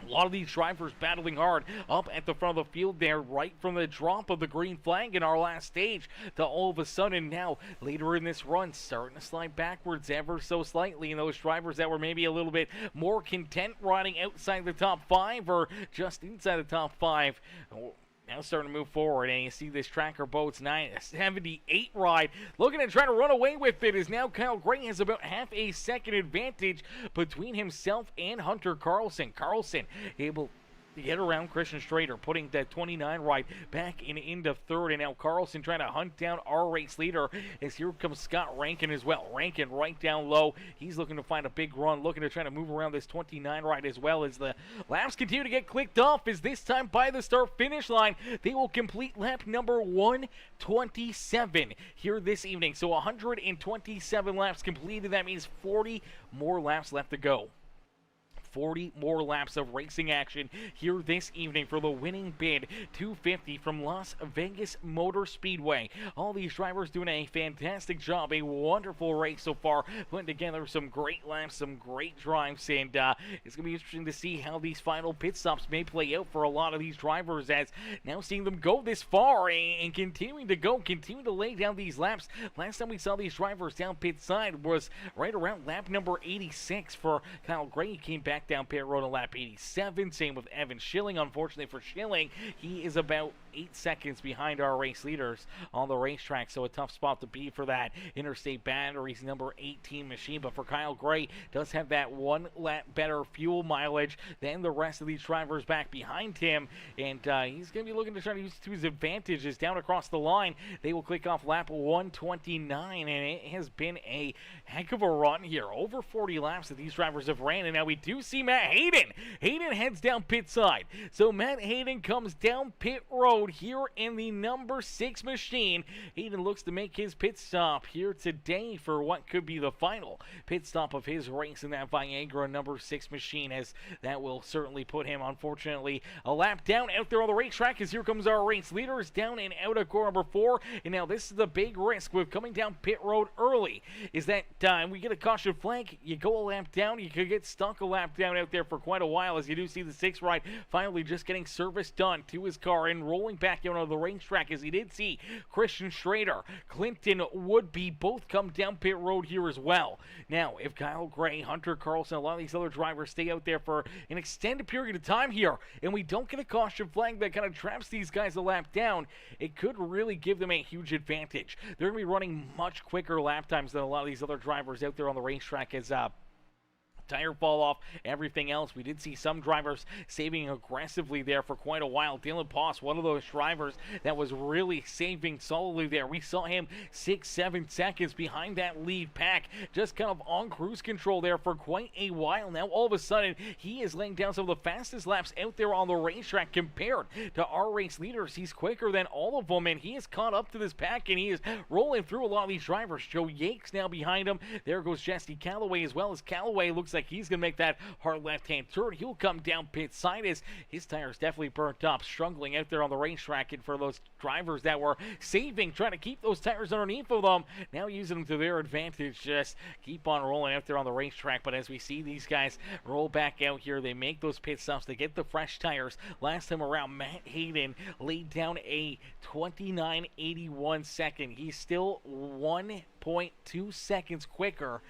A lot of these drivers battling hard up at the front of the field there, right from the drop of the green flag in our last stage, to all of a sudden now later in this run starting to slide backwards ever so slightly, and those drivers that were maybe a little bit more content riding outside the top 5 or just inside the top 5 now starting to move forward. And you see this Tracker Boats 978 ride looking at trying to run away with it, as now Kyle Gray has about half a second advantage between himself and Hunter Carlson. Carlson able to get around Christian Strader, putting that 29 ride back into third, and now Carlson trying to hunt down our race leader, as here comes Scott Rankin as well. Rankin right down low. He's looking to find a big run, looking to try to move around this 29 ride as well, as the laps continue to get clicked off, as this time by the start finish line they will complete lap number 127 here this evening. So 127 laps completed. That means 40 more laps left to go. 40 more laps of racing action here this evening for the winning bid, 250 from Las Vegas Motor Speedway. All these drivers doing a fantastic job, a wonderful race so far, putting together some great laps, some great drives, and it's going to be interesting to see how these final pit stops may play out for a lot of these drivers, as now seeing them go this far and continuing to lay down these laps. Last time we saw these drivers down pit side was right around lap number 86 for Kyle Gray. He came back down pit road on lap 87. Same with Evan Schilling. Unfortunately for Schilling, he is about 8 seconds behind our race leaders on the racetrack, so a tough spot to be for that Interstate Batteries number 18 machine. But for Kyle Gray, does have that 1 lap better fuel mileage than the rest of these drivers back behind him, and he's going to be looking to try to use it to his advantages down across the line. They will click off lap 129, and it has been a heck of a run here. Over 40 laps that these drivers have ran, and now we do see Matt Hayden. Hayden heads down pit side. So Matt Hayden comes down pit road here in the number 6 machine. Hayden looks to make his pit stop here today for what could be the final pit stop of his race in that Viagra number 6 machine, as that will certainly put him, unfortunately, a lap down out there on the racetrack, as here comes our race leaders down and out of core number 4. And now this is the big risk with coming down pit road early, is that we get a caution flag, you go a lap down, you could get stuck a lap down out there for quite a while, as you do see the 6th ride finally just getting service done to his car and rolling back out on the racetrack, as he did see Christian Strader, Clinton Woodby both come down pit road here as well. Now, if Kyle Gray, Hunter Carlson, a lot of these other drivers stay out there for an extended period of time here, and we don't get a caution flag that kind of traps these guys a lap down, it could really give them a huge advantage. They're going to be running much quicker lap times than a lot of these other drivers out there on the racetrack, as tire fall off, everything else. We did see some drivers saving aggressively there for quite a while. Dylan Poss, one of those drivers that was really saving solidly there. We saw him 6-7 seconds behind that lead pack, just kind of on cruise control there for quite a while. Now all of a sudden he is laying down some of the fastest laps out there on the racetrack compared to our race leaders. He's quicker than all of them, and he is caught up to this pack, and he is rolling through a lot of these drivers. Joe Yates now behind him. There goes Jesse Calloway as well. As Calloway looks like he's going to make that hard left-hand turn. He'll come down pit side as his tires definitely burnt up, struggling out there on the racetrack. And for those drivers that were saving, trying to keep those tires underneath of them, now using them to their advantage, just keep on rolling out there on the racetrack. But as we see these guys roll back out here, they make those pit stops, they get the fresh tires. Last time around, Matt Hayden laid down a 29.81 second. He's still 1.2 seconds quicker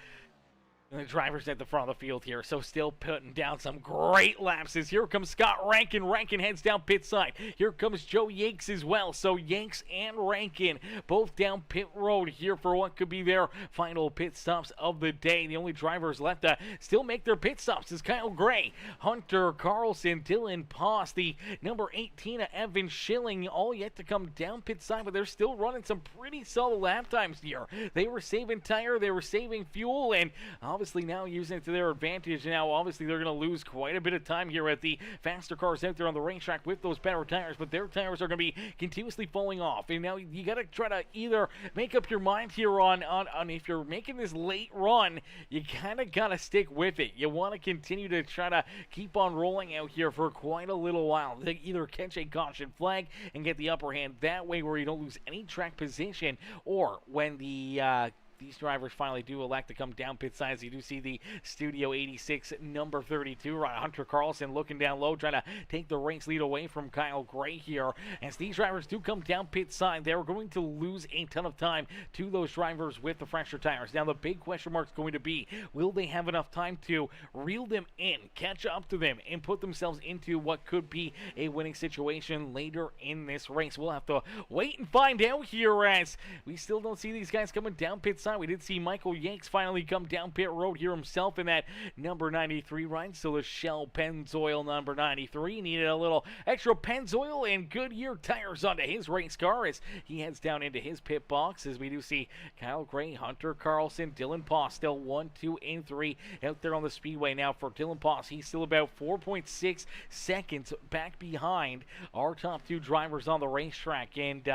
the drivers at the front of the field here, so still putting down some great lapses. Here comes Scott Rankin. Rankin heads down pit side. Here comes Joe Yanks as well. So Yanks and Rankin both down pit road here for what could be their final pit stops of the day. The only drivers left to still make their pit stops is Kyle Gray, Hunter Carlson, Dylan Poss, the number 18 Evan Schilling, all yet to come down pit side, but they're still running some pretty solid lap times here. They were saving tire, they were saving fuel, and obviously now using it to their advantage. Now obviously they're going to lose quite a bit of time here at the faster cars out there on the racetrack with those better tires, but their tires are going to be continuously falling off. And now you got to try to either make up your mind here on if you're making this late run, you kind of got to stick with it. You want to continue to try to keep on rolling out here for quite a little while. They either catch a caution flag and get the upper hand that way where you don't lose any track position, or when these drivers finally do elect to come down pit sides. You do see the Studio 86 number 32, right? Hunter Carlson looking down low, trying to take the race lead away from Kyle Gray here. As these drivers do come down pit side, they're going to lose a ton of time to those drivers with the fresher tires. Now the big question mark is going to be, will they have enough time to reel them in, catch up to them, and put themselves into what could be a winning situation later in this race? We'll have to wait and find out here, as we still don't see these guys coming down pit side. We did see Michael Yanks finally come down pit road here himself in that number 93 ride. So the Shell Pennzoil number 93 needed a little extra Pennzoil and Goodyear tires onto his race car as he heads down into his pit box. As we do see Kyle Gray, Hunter Carlson, Dylan Poss still 1, 2, and 3 out there on the speedway. Now for Dylan Poss, he's still about 4.6 seconds back behind our top two drivers on the racetrack, and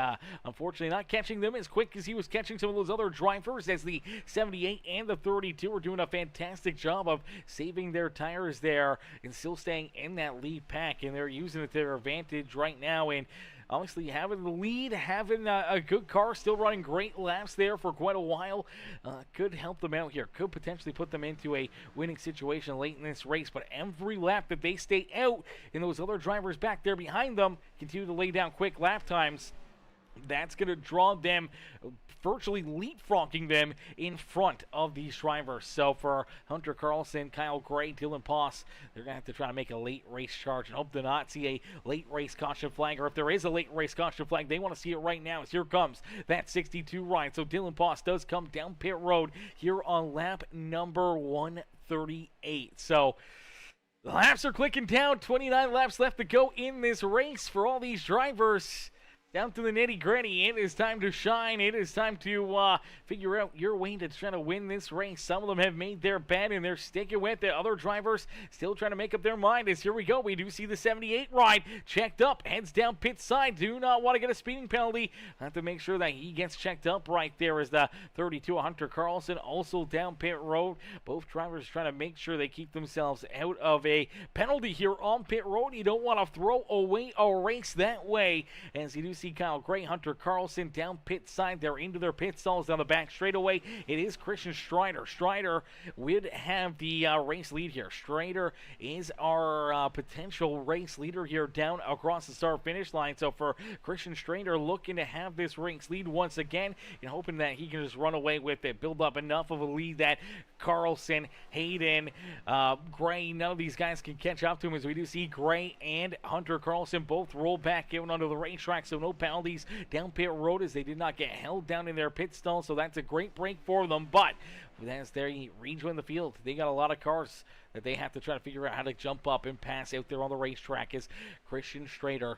unfortunately not catching them as quick as he was catching some of those other drivers, as the 78 and the 32 are doing a fantastic job of saving their tires there and still staying in that lead pack, and they're using it to their advantage right now. And obviously having the lead, having a good car, still running great laps there for quite a while, could help them out here, could potentially put them into a winning situation late in this race. But every lap that they stay out and those other drivers back there behind them continue to lay down quick lap times, that's going to draw them, virtually leapfrogging them in front of these drivers. So for Hunter Carlson, Kyle Gray, Dylan Poss, they're going to have to try to make a late race charge and hope to not see a late race caution flag, or if there is a late race caution flag, they want to see it right now, as here comes that 62 ride. So Dylan Poss does come down pit road here on lap number 138. So the laps are clicking down, 29 laps left to go in this race for all these drivers. Down to the nitty-gritty. It is time to shine. It is time to figure out your way to try to win this race. Some of them have made their bet, and they're sticking with it. Other drivers still trying to make up their mind. As here we go. We do see the 78 ride checked up. Heads down pit side. Do not want to get a speeding penalty. Have to make sure that he gets checked up right there. As the 32 Hunter Carlson also down pit road. Both drivers trying to make sure they keep themselves out of a penalty here on pit road. You don't want to throw away a race that way. As you do see Kyle Gray, Hunter Carlson down pit side. They're into their pit stalls down the back straightaway. It is Christian Strider. Strider would have the race lead here. Strider is our potential race leader here down across the start finish line. So for Christian Strider, looking to have this race lead once again and hoping that he can just run away with it, build up enough of a lead that Carlson, Hayden, Gray, none of these guys can catch up to him, as we do see Gray and Hunter Carlson both roll back out onto the racetrack. So no penalties down pit road as they did not get held down in their pit stall, so that's a great break for them. But as they rejoin the field, they got a lot of cars that they have to try to figure out how to jump up and pass out there on the racetrack as Christian Strader,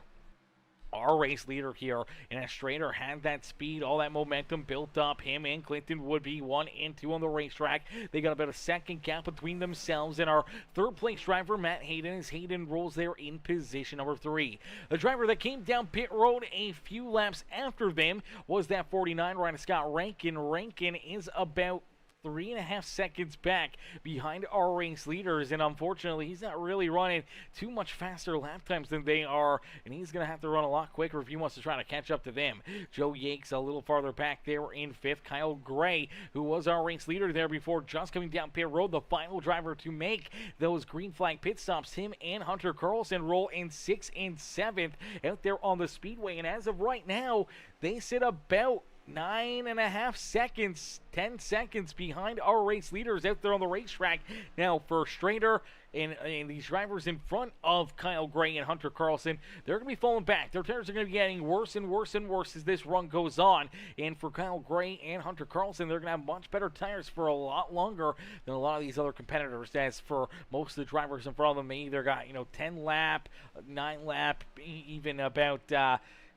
our race leader here, and as Strader had that speed, all that momentum built up, him and Clinton would be 1 and 2 on the racetrack. They got about a second gap between themselves and our third place driver, Matt Hayden, as Hayden rolls there in position number 3. The driver that came down pit road a few laps after them was that 49 Ryan Scott Rankin. Rankin is about 3.5 seconds back behind our race leaders, and unfortunately he's not really running too much faster lap times than they are, and he's going to have to run a lot quicker if he wants to try to catch up to them. Joe Yakes a little farther back there in 5th. Kyle Gray, who was our race leader there before, just coming down pit road, the final driver to make those green flag pit stops. Him and Hunter Carlson roll in 6th and 7th out there on the Speedway, and as of right now they sit about 9.5 seconds, 10 seconds behind our race leaders out there on the racetrack. Now for Strader and these drivers in front of Kyle Gray and Hunter Carlson, they're going to be falling back. Their tires are going to be getting worse and worse and worse as this run goes on. And for Kyle Gray and Hunter Carlson, they're going to have much better tires for a lot longer than a lot of these other competitors. As for most of the drivers in front of them, they either got 10 lap, 9 lap, even about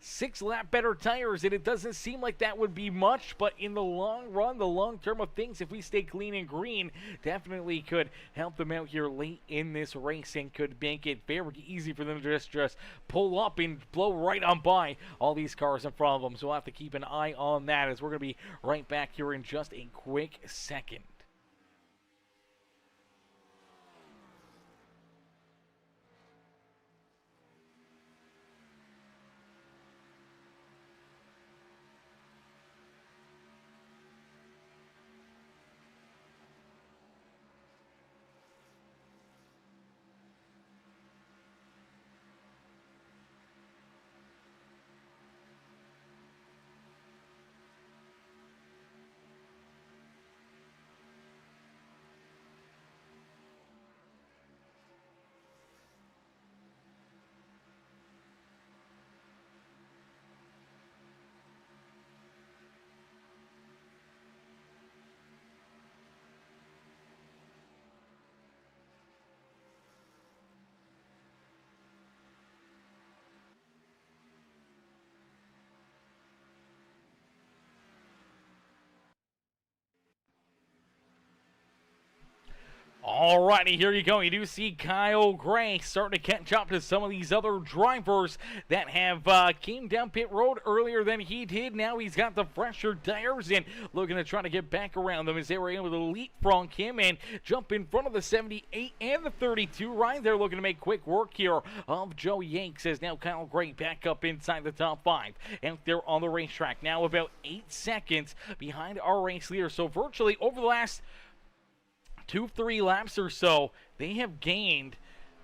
6 lap better tires, and it doesn't seem like that would be much, but in the long run, the long term of things, if we stay clean and green, definitely could help them out here late in this race and could make it very easy for them to just pull up and blow right on by all these cars in front of them. So we'll have to keep an eye on that as we're going to be right back here in just a quick second. Alrighty, here you go. You do see Kyle Gray starting to catch up to some of these other drivers that have came down pit road earlier than he did. Now he's got the fresher tires and looking to try to get back around them as they were able to leapfrog him and jump in front of the 78 and the 32. Right there looking to make quick work here of Joe Yanks as now Kyle Gray back up inside the top 5 out there on the racetrack. Now about 8 seconds behind our race leader. So virtually over the last 2-3 laps or so, they have gained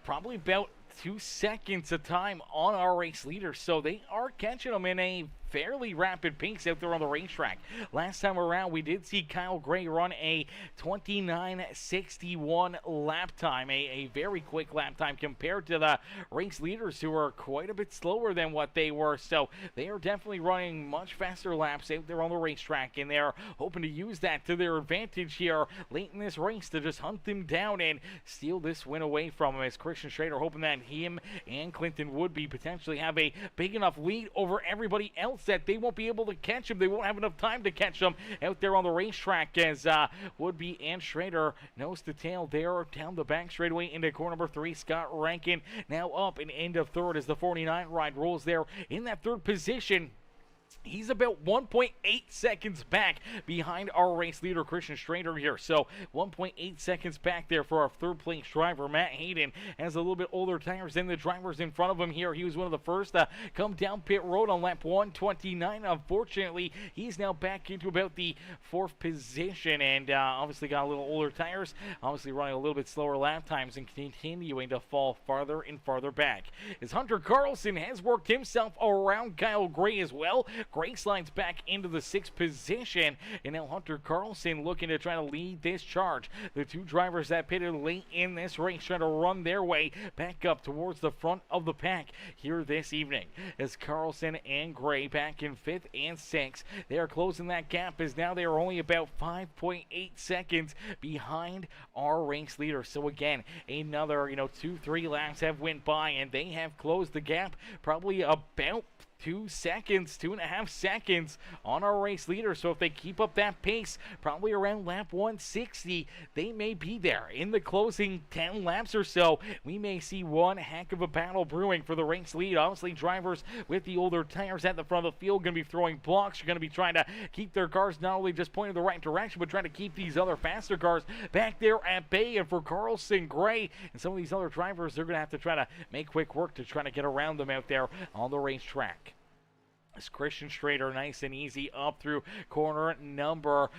probably about 2 seconds a time on our race leader, so they are catching them in a fairly rapid pace out there on the racetrack. Last time around, we did see Kyle Gray run a 29.61 lap time, a very quick lap time compared to the race leaders who are quite a bit slower than what they were. So they are definitely running much faster laps out there on the racetrack, and they're hoping to use that to their advantage here late in this race to just hunt them down and steal this win away from them, as Christian Strader hoping that him and Clinton Woodby potentially have a big enough lead over everybody else that they won't be able to catch him. They won't have enough time to catch them out there on the racetrack as Woodby and Strader nose to tail there down the back straightaway into corner number 3. Scott Rankin now up and into third as the 49 ride rolls there in that third position. He's about 1.8 seconds back behind our race leader, Christian Strader here. So 1.8 seconds back there for our third place driver. Matt Hayden has a little bit older tires than the drivers in front of him here. He was one of the first to come down pit road on lap 129. Unfortunately, he's now back into about the 4th position and obviously got a little older tires, obviously running a little bit slower lap times and continuing to fall farther and farther back. As Hunter Carlson has worked himself around Kyle Gray as well. Gray slides back into the 6th position, and now Hunter Carlson looking to try to lead this charge. The two drivers that pitted late in this race trying to run their way back up towards the front of the pack here this evening, as Carlson and Gray back in 5th and 6th. They are closing that gap, as now they are only about 5.8 seconds behind our race leader. So again, another 2-3 laps have went by, and they have closed the gap probably about 2.5 seconds on our race leader. So if they keep up that pace, probably around lap 160, they may be there. In the closing 10 laps or so, we may see one heck of a battle brewing for the race lead. Obviously, drivers with the older tires at the front of the field going to be throwing blocks. You're going to be trying to keep their cars not only just pointing the right direction, but trying to keep these other faster cars back there at bay. And for Carlson, Gray, and some of these other drivers, they're going to have to try to make quick work to try to get around them out there on the racetrack. As Christian Strader nice and easy up through corner number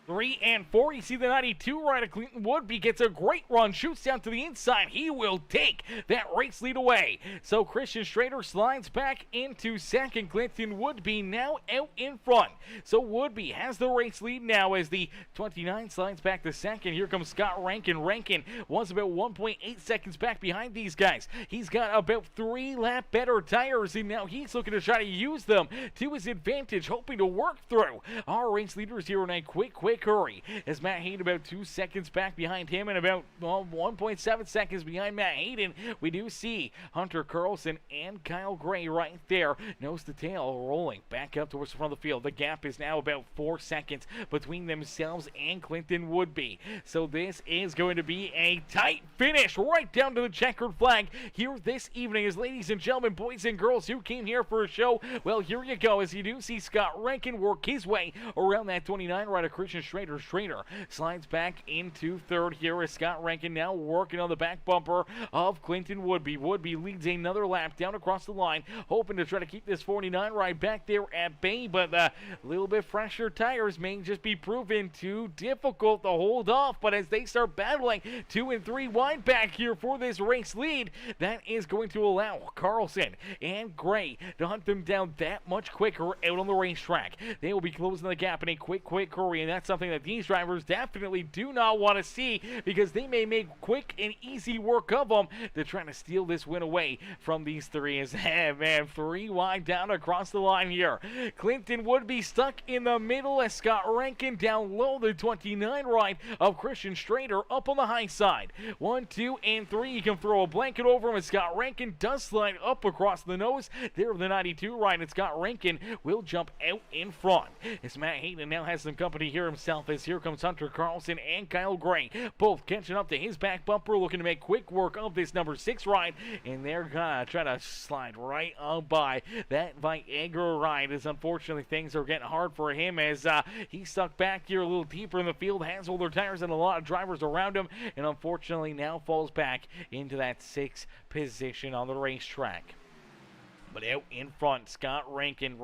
3 and 4. You see the 92 rider Clinton Woodby gets a great run, shoots down to the inside. He will take that race lead away. So Christian Strader slides back into 2nd. Clinton Woodby now out in front. So Woodby has the race lead now as the 29 slides back to 2nd. Here comes Scott Rankin. Rankin was about 1.8 seconds back behind these guys. He's got about 3 lap better tires, and now he's looking to try to use them to his advantage, hoping to work through our race leaders here in a quick hurry, as Matt Hayden about 2 seconds back behind him, and about 1.7 seconds behind Matt Hayden. We do see Hunter Carlson and Kyle Gray right there, nose to tail, rolling back up towards the front of the field. The gap is now about 4 seconds between themselves and Clinton Woodby. So this is going to be a tight finish right down to the checkered flag here this evening. As ladies and gentlemen, boys and girls who came here for a show, well, here you go, as you do see Scott Rankin work his way around that 29 rider Christian Strader. Strader slides back into 3rd here, as Scott Rankin now working on the back bumper of Clinton Woodby. Woodby leads another lap down across the line, hoping to try to keep this 49 ride back there at bay, but a little bit fresher tires may just be proven too difficult to hold off. But as they start battling 2 and 3 wide back here for this race lead, that is going to allow Carlson and Gray to hunt them down that much quicker out on the racetrack. They will be closing the gap in a quick hurry, and that's something that these drivers definitely do not want to see, because they may make quick and easy work of them. They're trying to steal this win away from these 3. As man, 3 wide down across the line here. Clinton would be stuck in the middle, as Scott Rankin down low. The 29 ride of Christian Strader up on the high side. 1, 2, and 3. You can throw a blanket over him, and Scott Rankin does slide up across the nose. There, the 92 ride, and Scott Rankin will jump out in front. As Matt Hayden now has some company here himself, as here comes Hunter Carlson and Kyle Gray, both catching up to his back bumper, looking to make quick work of this number 6 ride, and they're gonna try to slide right on by that Viagra ride, as unfortunately things are getting hard for him, as he's stuck back here a little deeper in the field, has older tires and a lot of drivers around him, and unfortunately now falls back into that 6th position on the racetrack. But out in front, Scott Rankin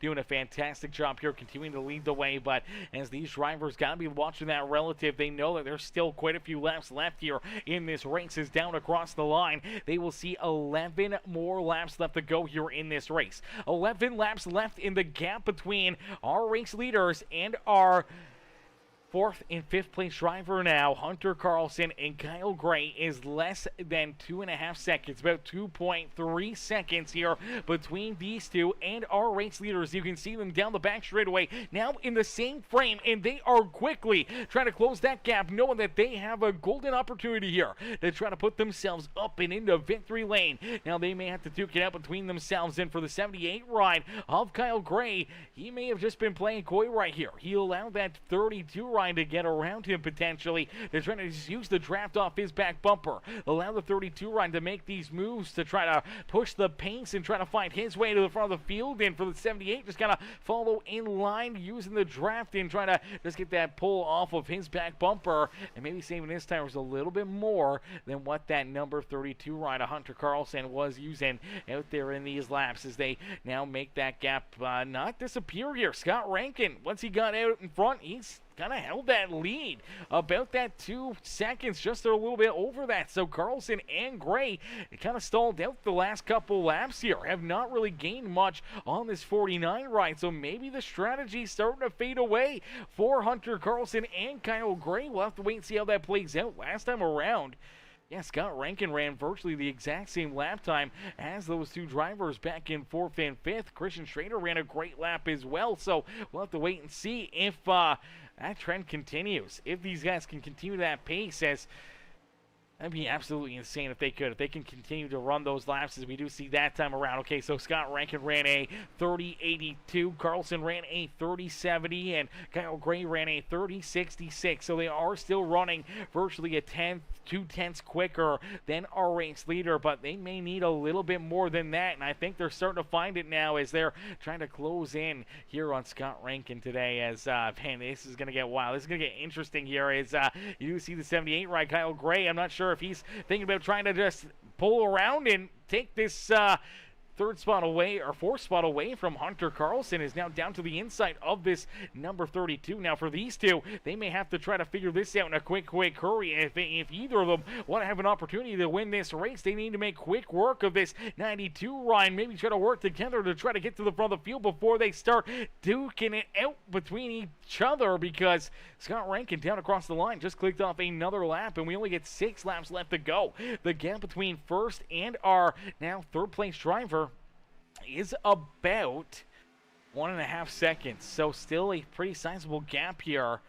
doing a fantastic job here, continuing to lead the way. But as these drivers got to be watching that relative, they know that there's still quite a few laps left here in this race. Is down across the line. They will see 11 more laps left to go here in this race. 11 laps left in the gap between our race leaders and our 4th and 5th place driver now, Hunter Carlson and Kyle Gray, is less than 2.5 seconds, about 2.3 seconds here between these two and our race leaders. You can see them down the back straightaway now in the same frame, and they are quickly trying to close that gap, knowing that they have a golden opportunity here to try to put themselves up and into victory lane. Now they may have to duke it out between themselves, and for the 78 ride of Kyle Gray, he may have just been playing coy right here. He allowed that 32 ride to get around him potentially. They're trying to just use the draft off his back bumper, allow the 32 ride to make these moves to try to push the pace and try to find his way to the front of the field. And for the 78, just kind of follow in line using the draft and trying to just get that pull off of his back bumper, and maybe saving his tires a little bit more than what that number 32 ride of Hunter Carlson was using out there in these laps, as they now make that gap not disappear here. Scott Rankin, once he got out in front, he's kind of held that lead about that 2 seconds, just a little bit over that. So Carlson and Gray kind of stalled out the last couple laps here, have not really gained much on this 49 ride. So maybe the strategy's starting to fade away for Hunter Carlson and Kyle Gray. We'll have to wait and see how that plays out. Last time around, yeah, Scott Rankin ran virtually the exact same lap time as those two drivers back in 4th and 5th. Christian Schrader ran a great lap as well, so we'll have to wait and see if that trend continues. If these guys can continue that pace, as that'd be absolutely insane if they could. If they can continue to run those laps as we do see that time around. Okay, so Scott Rankin ran a 30.82. Carlson ran a 30.70. And Kyle Gray ran a 30.66. So they are still running virtually a 2/10 quicker than our race leader, but they may need a little bit more than that, and I think they're starting to find it now as they're trying to close in here on Scott Rankin today. As man, this is going to get wild. This is going to get interesting here as you do see the 78 ride. Kyle Gray, I'm not sure if he's thinking about trying to just pull around and take this third spot away, or fourth spot away from Hunter Carlson, is now down to the inside of this number 32. Now for these two, they may have to try to figure this out in a quick hurry. If either of them want to have an opportunity to win this race, they need to make quick work of this 92 ride. Maybe try to work together to try to get to the front of the field before they start duking it out between each other, because Scott Rankin down across the line just clicked off another lap, and we only get 6 laps left to go. The gap between first and our now third place driver is about 1.5 seconds. So still a pretty sizable gap here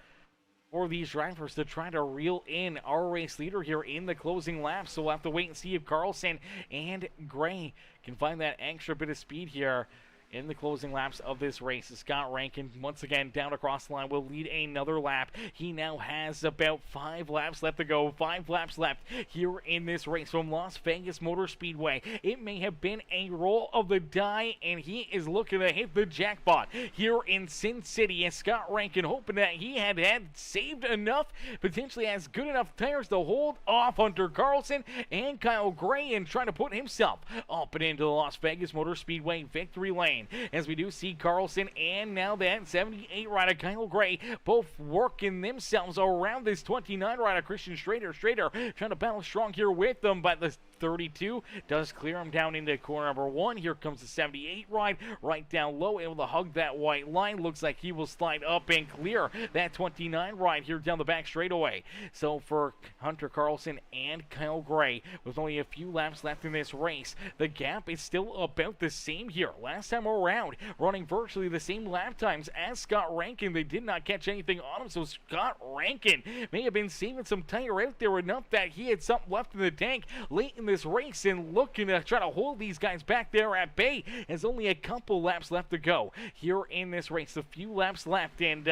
for these drivers to try to reel in our race leader here in the closing lap. So we'll have to wait and see if Carlson and Gray can find that extra bit of speed here in the closing laps of this race. Scott Rankin, once again, down across the line, will lead another lap. He now has about 5 laps left to go. 5 laps left here in this race from Las Vegas Motor Speedway. It may have been a roll of the die, and he is looking to hit the jackpot here in Sin City. And Scott Rankin hoping that he had saved enough, potentially has good enough tires to hold off Hunter Carlson and Kyle Gray and trying to put himself up and into the Las Vegas Motor Speedway victory lane. As we do see Carlson and now that 78 rider Kyle Gray both working themselves around this 29 rider Christian Schrader. Schrader trying to battle strong here with them, but the 32 does clear him down into corner number 1. Here comes the 78 ride right down low, able to hug that white line. Looks like he will slide up and clear that 29 ride here down the back straightaway. So for Hunter Carlson and Kyle Gray, with only a few laps left in this race, the gap is still about the same here. Last time around, running virtually the same lap times as Scott Rankin. They did not catch anything on him, so Scott Rankin may have been saving some tire out there enough that he had something left in the tank late in this race and looking to try to hold these guys back there at bay, as only a couple laps left to go here in this race. A few laps left, and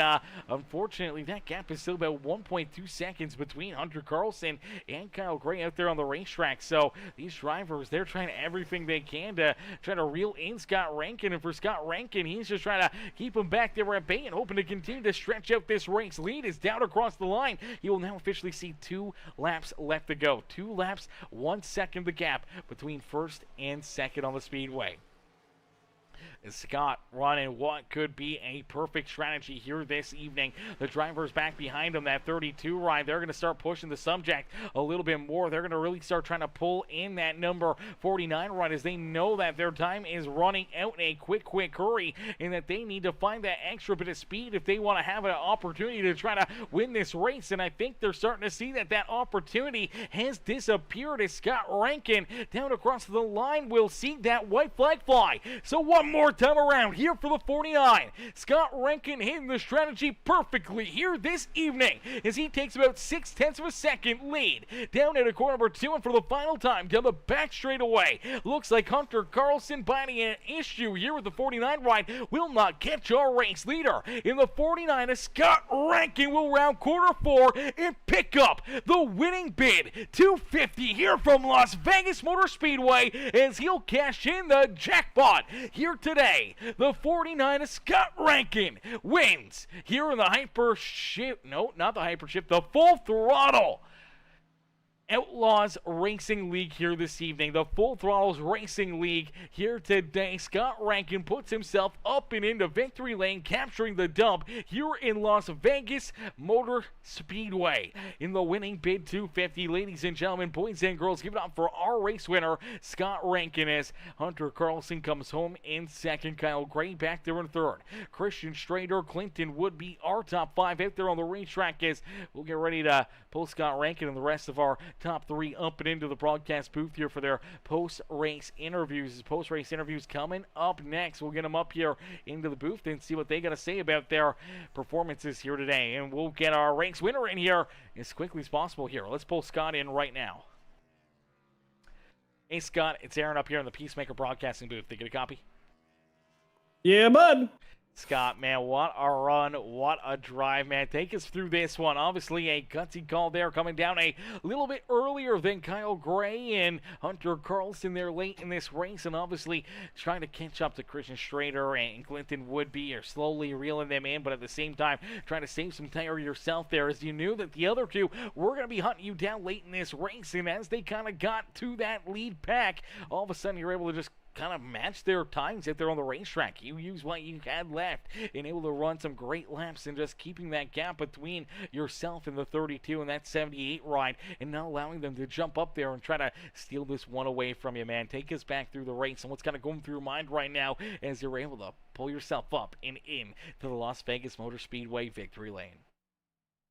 unfortunately that gap is still about 1.2 seconds between Hunter Carlson and Kyle Gray out there on the racetrack. So these drivers, they're trying everything they can to try to reel in Scott Rankin, and for Scott Rankin, he's just trying to keep him back there at bay and hoping to continue to stretch out this race. Lead is down across the line. He will now officially see 2 laps left to go. 2 laps, 1 second the gap between first and second on the speedway. Scott running what could be a perfect strategy here this evening. The driver's back behind him, that 32 ride. They're going to start pushing the subject a little bit more. They're going to really start trying to pull in that number 49 ride, as they know that their time is running out in a quick hurry, and that they need to find that extra bit of speed if they want to have an opportunity to try to win this race. And I think they're starting to see that that opportunity has disappeared, as Scott Rankin down across the line will see that white flag fly. So one more time around here for the 49. Scott Rankin hitting the strategy perfectly here this evening, as he takes about 0.6 of a second lead down at a corner number 2, and for the final time down the back straightaway. Looks like Hunter Carlson finding an issue here with the 49 ride will not catch our race leader. In the 49, as Scott Rankin will round corner 4 and pick up the winning bid. $250 here from Las Vegas Motor Speedway, as he'll cash in the jackpot here today. The 49 of Scott Rankin wins here in the hyper shift. No, not the hyper shift, the full throttle Outlaws Racing League here this evening. The Full Throttles Racing League here today. Scott Rankin puts himself up and into victory lane, capturing the dub here in Las Vegas Motor Speedway. In the winning bid 250, ladies and gentlemen, boys and girls, give it up for our race winner, Scott Rankin, as Hunter Carlson comes home in second. Kyle Gray back there in third. Christian Strader, Clinton would be our top five out there on the racetrack as we'll get ready to pull Scott Rankin and the rest of our top three up and into the broadcast booth here for their post-race interviews. Post-race interviews coming up next. We'll get them up here into the booth and see what they got to say about their performances here today. And we'll get our race winner in here as quickly as possible here. Let's pull Scott in right now. Hey, Scott, it's Aaron up here in the Peacemaker broadcasting booth. Did you get a copy? Yeah, bud. Scott, man, what a run, what a drive, man. Take us through this one. Obviously, a gutsy call there, coming down a little bit earlier than Kyle Gray and Hunter Carlson there late in this race, and obviously trying to catch up to Christian Strader and Clinton Woodby, are slowly reeling them in, but at the same time, trying to save some tire yourself there, as you knew that the other two were going to be hunting you down late in this race, and as they kind of got to that lead pack, all of a sudden you're able to just kind of match their times if they're on the racetrack. You use what you had left and able to run some great laps and just keeping that gap between yourself and the 32 and that 78 ride, and not allowing them to jump up there and try to steal this one away from you, man. Take us back through the race and what's kind of going through your mind right now as you're able to pull yourself up and in to the Las Vegas Motor Speedway victory lane.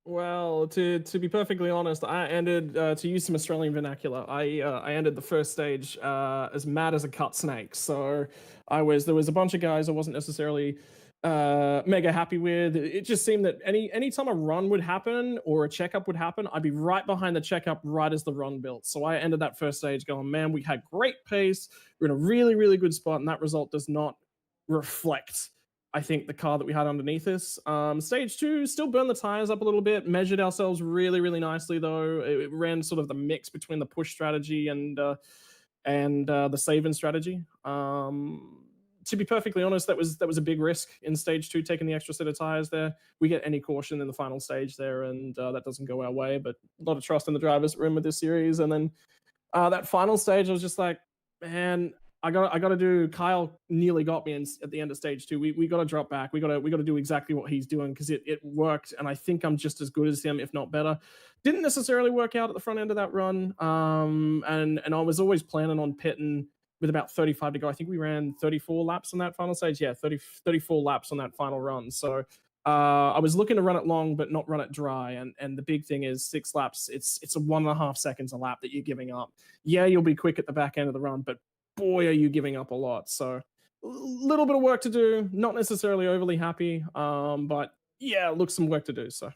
Well, to be perfectly honest, I ended to use some Australian vernacular. I ended the first stage as mad as a cut snake. So there was a bunch of guys I wasn't necessarily mega happy with. It just seemed that anytime a run would happen or a checkup would happen, I'd be right behind the checkup right as the run built. So I ended that first stage going, man, we had great pace. We're in a really, really good spot, and that result does not reflect, I think, the car that we had underneath us. Stage 2 still burned the tires up a little bit, measured ourselves really, really nicely, though. It ran sort of the mix between the push strategy and the save-in strategy. To be perfectly honest, that was a big risk in stage 2, taking the extra set of tires there. We get any caution in the final stage there, and that doesn't go our way, but a lot of trust in the drivers room with this series. And then that final stage, I was just like, man, I got to do. Kyle nearly got me at the end of stage 2. We got to drop back. We got to do exactly what he's doing, because it worked, and I think I'm just as good as him, if not better. Didn't necessarily work out at the front end of that run. And I was always planning on pitting with about 35 to go. I think we ran 34 laps on that final stage. Yeah, 34 laps on that final run. So I was looking to run it long, but not run it dry. And the big thing is 6 laps. It's a 1.5 seconds a lap that you're giving up. Yeah, you'll be quick at the back end of the run, but boy, are you giving up a lot. So a little bit of work to do. Not necessarily overly happy, but yeah, looks some work to do. So.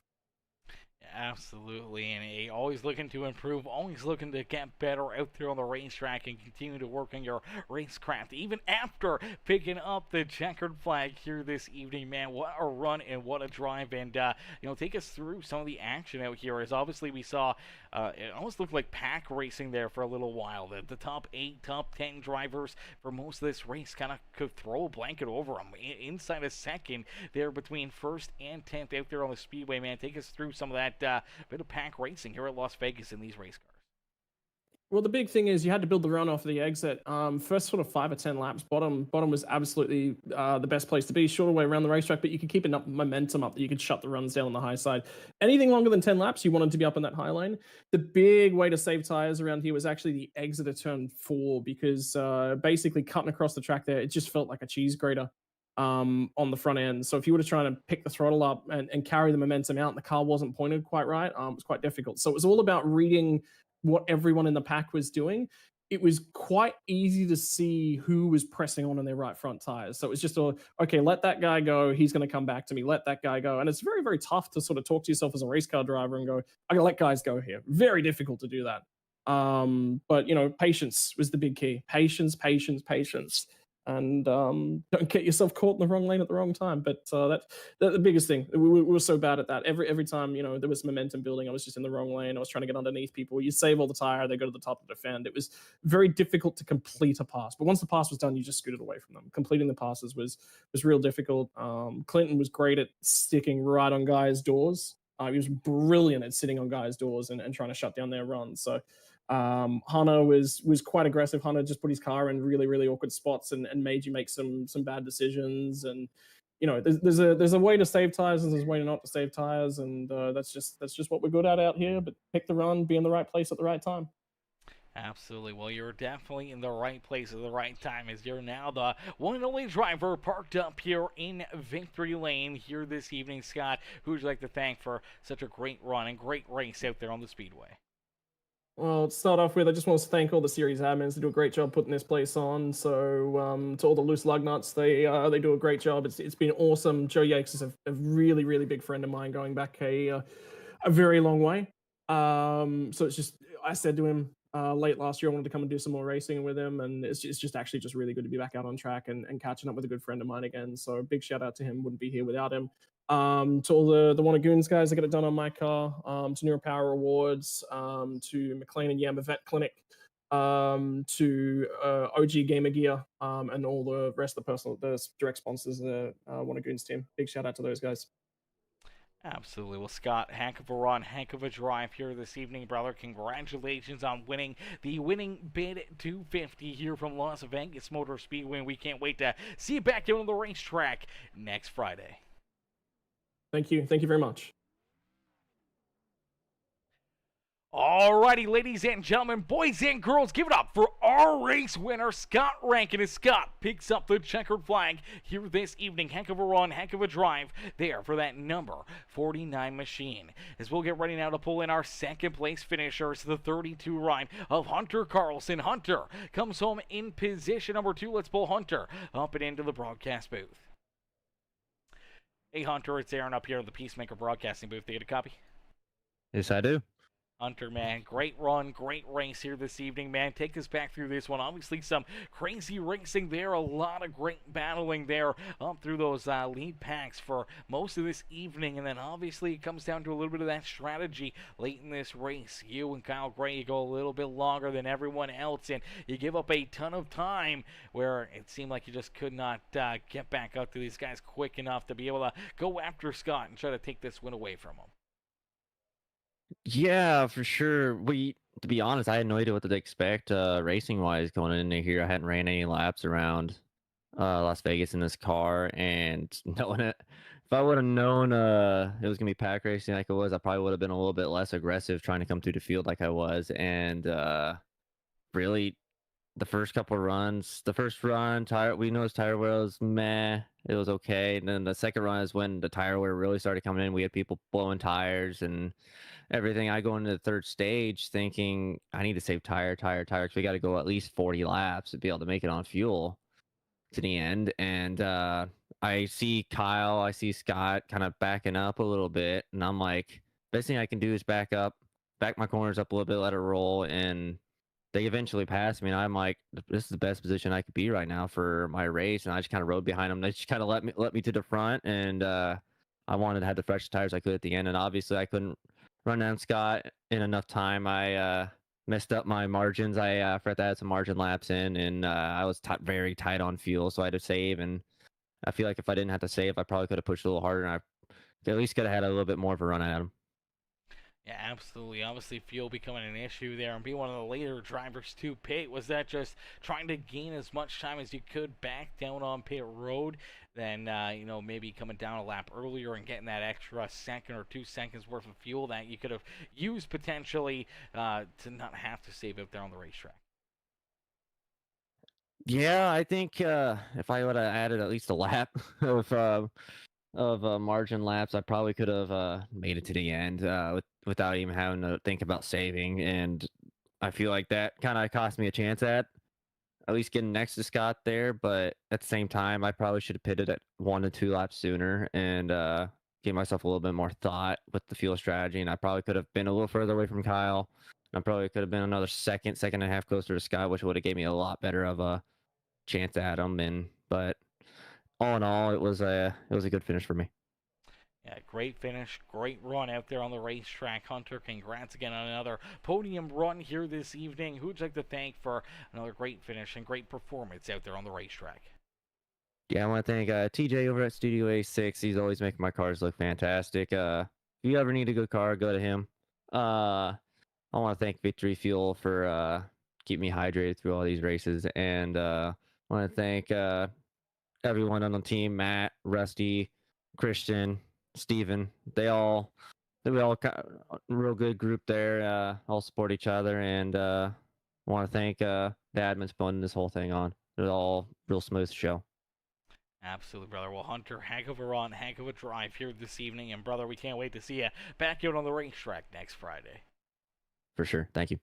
Absolutely, and always looking to improve, always looking to get better out there on the racetrack and continue to work on your racecraft, even after picking up the checkered flag here this evening, man. What a run and what a drive, and take us through some of the action out here, as obviously we saw it almost looked like pack racing there for a little while. The top 8, top 10 drivers for most of this race kind of could throw a blanket over them inside a second there between 1st and 10th out there on the speedway, man. Take us through some of that bit of pack racing here at Las Vegas in these race cars. Well, the big thing is you had to build the run off the exit. First sort of 5 or 10 laps, bottom was absolutely the best place to be. Shorter way around the racetrack, but you could keep enough momentum up that you could shut the runs down on the high side. Anything longer than 10 laps, you wanted to be up in that high lane. The big way to save tires around here was actually the exit of turn 4, because basically cutting across the track there, it just felt like a cheese grater on the front end. So if you were to try to pick the throttle up and carry the momentum out and the car wasn't pointed quite right, it was quite difficult. So it was all about reading what everyone in the pack was doing. It was quite easy to see who was pressing on their right front tires. So it was just okay, let that guy go. He's going to come back to me. Let that guy go. And it's very, very tough to sort of talk to yourself as a race car driver and go, I got to let guys go here. Very difficult to do that. But patience was the big key. Patience. And don't get yourself caught in the wrong lane at the wrong time. But that's the biggest thing. We were so bad at that. Every time there was momentum building, I was just in the wrong lane. I was trying to get underneath people. You save all the tire, they go to the top to defend. It was very difficult to complete a pass. But once the pass was done, you just scooted away from them. Completing the passes was real difficult. Clinton was great at sticking right on guys' doors. He was brilliant at sitting on guys' doors and trying to shut down their runs. So Hunter was quite aggressive. Hunter just put his car in really awkward spots and made you make some bad decisions. And there's a way to save tires and there's a way not to save tires, and that's just what we're good at out here. But pick the run, be in the right place at the right time. Absolutely. Well, you're definitely in the right place at the right time, as you're now the one and only driver parked up here in Victory Lane here this evening. Scott, who would you like to thank for such a great run and great race out there on the Speedway? Well, to start off with, I just want to thank all the series admins. They do a great job putting this place on. So to all the loose lug nuts, they do a great job. It's been awesome. Joe Yakes is a really big friend of mine, going back a very long way. So it's just, I said to him late last year I wanted to come and do some more racing with him, and it's just actually just really good to be back out on track and catching up with a good friend of mine again. So big shout out to him. Wouldn't be here without him. To all the Wannagoons guys that get it done on my car, to Neuro Power Awards, to McLean and Yamba Vet Clinic, to OG Gamer Gear, and all the rest of the direct sponsors of the Wannagoons team. Big shout out to those guys. Absolutely. Well, Scott, heck of a run, heck of a drive here this evening, brother. Congratulations on winning the winning bid 250 here from Las Vegas Motor Speedway. We can't wait to see you back out on the racetrack next Friday. Thank you. Thank you very much. Alrighty, ladies and gentlemen, boys and girls, give it up for our race winner, Scott Rankin. As Scott picks up the checkered flag here this evening. Heck of a run, heck of a drive there for that number 49 machine. As we'll get ready now to pull in our second place finishers, the 32 ride of Hunter Carlson. Hunter comes home in position number 2. Let's pull Hunter up and into the broadcast booth. Hey, Hunter, it's Aaron up here in the Peacemaker Broadcasting booth. Do you get a copy? Yes, I do. Hunter, man, great run, great race here this evening, man. Take us back through this one. Obviously, some crazy racing there, a lot of great battling there up through those lead packs for most of this evening. And then, obviously, it comes down to a little bit of that strategy late in this race. You and Kyle Gray, you go a little bit longer than everyone else, and you give up a ton of time where it seemed like you just could not get back up to these guys quick enough to be able to go after Scott and try to take this win away from him. Yeah, for sure. To be honest, I had no idea what to expect racing wise going into here. I hadn't ran any laps around Las Vegas in this car, and knowing it, if I would have known it was gonna be pack racing like it was, I probably would have been a little bit less aggressive trying to come through the field like I was. And really, the first couple of runs, the first run, we noticed tire wear was meh. It was okay. And then the second run is when the tire wear really started coming in. We had people blowing tires and everything. I go into the third stage thinking I need to save tire, because we got to go at least 40 laps to be able to make it on fuel to the end. And I see Kyle, I see Scott kind of backing up a little bit, and I'm like, best thing I can do is back my corners up a little bit, let it roll, and they eventually passed me. And I'm like, this is the best position I could be right now for my race. And I just kind of rode behind them. They just kind of let me to the front, and I wanted to have the freshest tires I could at the end. And obviously I couldn't run down Scott in enough time. I messed up my margins. I forgot to add some margin laps in, and I was very tight on fuel, so I had to save. And I feel like if I didn't have to save, I probably could have pushed a little harder, and I at least could have had a little bit more of a run at him. Yeah, absolutely. Obviously, fuel becoming an issue there, and being one of the later drivers to pit. Was that just trying to gain as much time as you could back down on pit road, then maybe coming down a lap earlier and getting that extra second or 2 seconds worth of fuel that you could have used potentially to not have to save out there on the racetrack? Yeah, I think if I would have added at least a lap of margin laps, I probably could have made it to the end without even having to think about saving. And I feel like that kind of cost me a chance at least getting next to Scott there. But at the same time, I probably should have pitted at 1 to 2 laps sooner and gave myself a little bit more thought with the fuel strategy. And I probably could have been a little further away from Kyle. I probably could have been another second and a half closer to Scott, which would have gave me a lot better of a chance at him. But all in all, it was a good finish for me. Yeah, great finish, great run out there on the racetrack. Hunter, congrats again on another podium run here this evening. Who'd you like to thank for another great finish and great performance out there on the racetrack? Yeah, I want to thank TJ over at Studio A6. He's always making my cars look fantastic. If you ever need a good car, go to him. I want to thank Victory Fuel for keeping me hydrated through all these races, and I want to thank everyone on the team: Matt, Rusty, Christian, Steven. We all got a real good group there. All support each other, and I want to thank the admins putting this whole thing on. It was all real smooth show. Absolutely, brother. Well, Hunter, heck of a run, heck of a drive here this evening, and brother, we can't wait to see you back out on the racetrack next Friday. For sure. Thank you.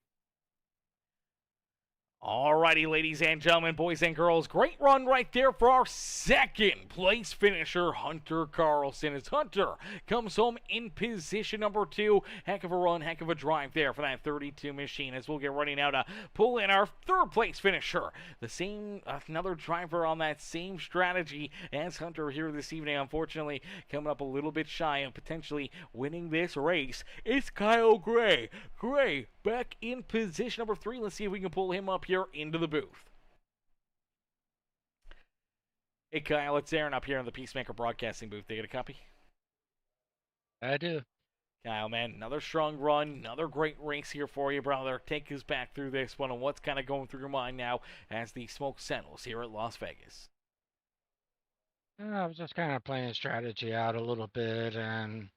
Alrighty, ladies and gentlemen, boys and girls, great run right there for our second place finisher, Hunter Carlson. As Hunter comes home in position number 2. Heck of a run, heck of a drive there for that 32 machine. As we'll get ready now to pull in our third place finisher. The same, another driver on that same strategy as Hunter here this evening. Unfortunately, coming up a little bit shy of potentially winning this race. It's Kyle Gray. Gray back in position number 3. Let's see if we can pull him up here into the booth. Hey Kyle, it's Aaron up here in the Peacemaker Broadcasting booth. They get a copy? I do. Kyle, man, another strong run, another great race here for you, brother. Take us back through this one and what's kind of going through your mind now as the smoke settles here at Las Vegas. I was just kind of playing strategy out a little bit, and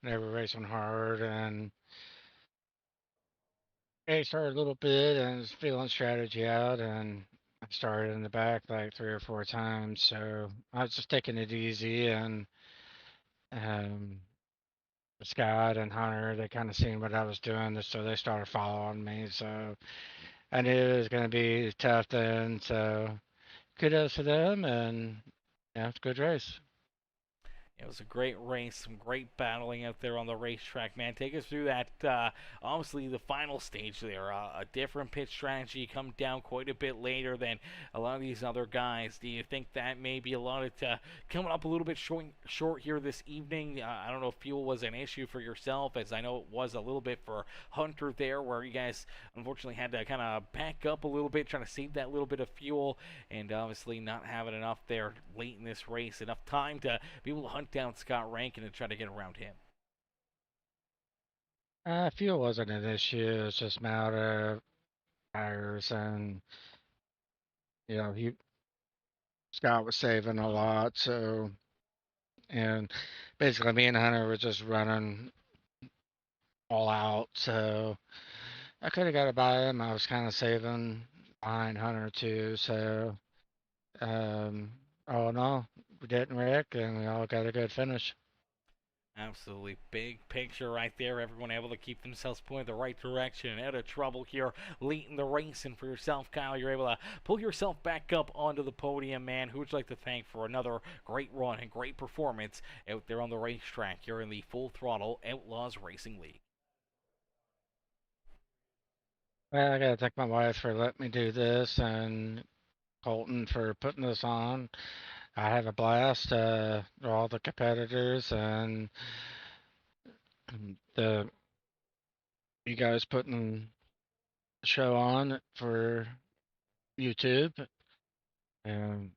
they were racing hard, and I started a little bit and was feeling strategy out, and I started in the back like 3 or 4 times. So I was just taking it easy, and um, Scott and Hunter, they kind of seen what I was doing, so they started following me. So I knew it was going to be tough then. So kudos to them, and yeah, it's a good race. It was a great race, some great battling out there on the racetrack, man. Take us through that, obviously the final stage there. A different pitch strategy come down quite a bit later than a lot of these other guys. Do you think that maybe a lot of it coming up a little bit short here this evening? I don't know if fuel was an issue for yourself, as I know it was a little bit for Hunter there, where you guys unfortunately had to kind of back up a little bit, trying to save that little bit of fuel, and obviously not having enough there late in this race, enough time to be able to hunt down Scott Rankin and try to get around him. Fuel wasn't an issue. It's just a matter of tires, and Scott was saving a lot. So, and basically, me and Hunter were just running all out. So I could have got it by him. I was kind of saving behind Hunter too. So, oh no, we didn't wreck, and we all got a good finish. Absolutely. Big picture right there. Everyone able to keep themselves pointed the right direction and out of trouble here late in the race. And for yourself, Kyle, you're able to pull yourself back up onto the podium, man. Who would you like to thank for another great run and great performance out there on the racetrack here in the Full Throttle Outlaws Racing League? Well, I gotta thank my wife for letting me do this, and Colton for putting this on. I have a blast. All the competitors and the you guys putting the show on for YouTube, and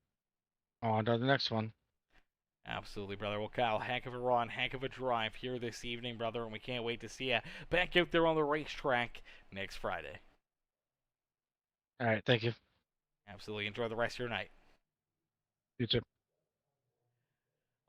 on to the next one. Absolutely, brother. Well, Kyle, heck of a run, heck of a drive here this evening, brother, and we can't wait to see you back out there on the racetrack next Friday. All right, thank you. Absolutely. Enjoy the rest of your night. You too.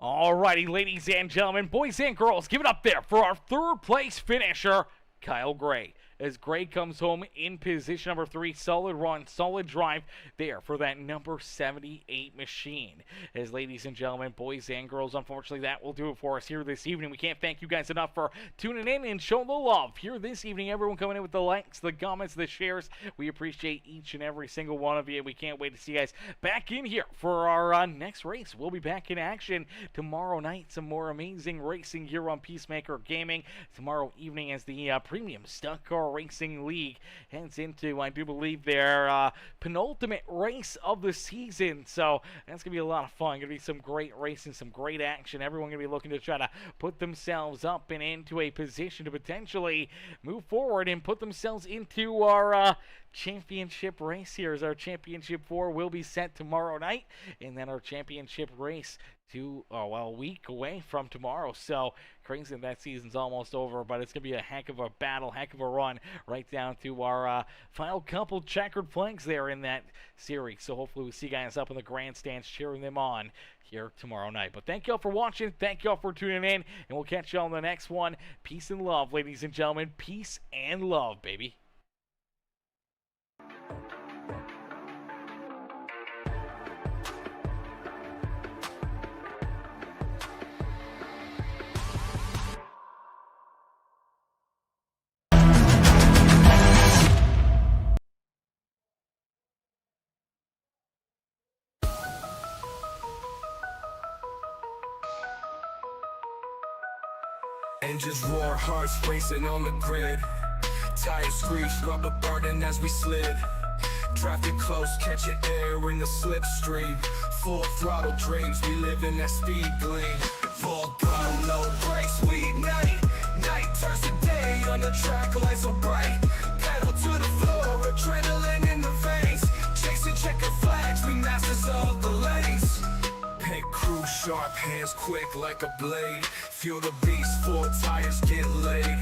Alrighty, ladies and gentlemen, boys and girls, give it up there for our third place finisher, Kyle Gray. As Gray comes home in position number 3, solid run, solid drive there for that number 78 machine. As ladies and gentlemen, boys and girls, unfortunately that will do it for us here this evening. We can't thank you guys enough for tuning in and showing the love here this evening. Everyone coming in with the likes, the comments, the shares. We appreciate each and every single one of you. We can't wait to see you guys back in here for our next race. We'll be back in action tomorrow night. Some more amazing racing here on Peacemaker Gaming. Tomorrow evening as the Premium Stock Car Racing League heads into, I do believe, their penultimate race of the season. So that's going to be a lot of fun. Going to be some great racing, some great action. Everyone going to be looking to try to put themselves up and into a position to potentially move forward and put themselves into our championship race here, as our championship 4 will be set tomorrow night, and then our championship race a week away from tomorrow. So crazy that season's almost over, but it's going to be a heck of a battle, heck of a run right down to our final couple checkered flags there in that series. So hopefully we see guys up in the grandstands cheering them on here tomorrow night. But thank y'all for watching. Thank y'all for tuning in, and we'll catch y'all on the next one. Peace and love, ladies and gentlemen. Peace and love, baby. Engines roar, hearts racing on the grid. Tires screech, rubber burning as we slid. Traffic close, catching air in the slipstream. Full throttle dreams, we live in that speed gleam. Full throttle, no brakes, we ignite. Night turns to day on the track, lights so bright. Pedal to the floor, adrenaline in the veins. Chasing checker flags, we masters of the lanes. Pit crew sharp, hands quick like a blade. Feel the beast, four tires get laid.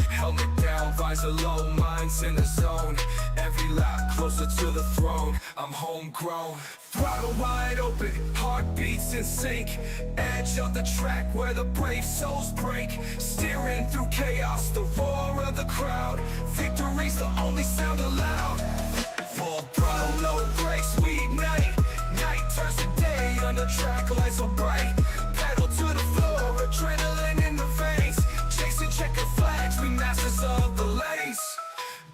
Helmet down, visor low, minds in the zone. Every lap closer to the throne, I'm homegrown. Throttle wide open, heartbeats in sync. Edge of the track where the brave souls break. Steering through chaos, the roar of the crowd. Victory's the only sound allowed. Full throttle, no brakes, we ignite. Night turns to day on the track, lights so bright. Pedal to the floor, adrenaline in the veins. Chasing checker flags, we masters of the lanes.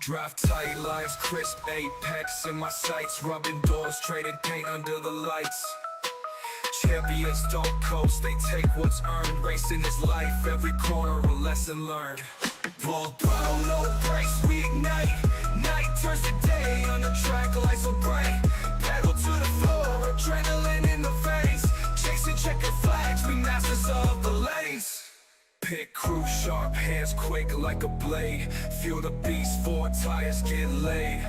Drive tight lines, crisp apex in my sights. Rubbing doors, trading paint under the lights. Champions don't coast, they take what's earned. Racing is life, every corner a lesson learned. Full throttle, no brakes, we ignite. Night turns to day on the track, lights so bright. Pedal to the floor, adrenaline in the veins. Chasing checker flags, we masters of the lanes. Pit crew sharp, hands quick like a blade. Feel the beast, four tires get laid.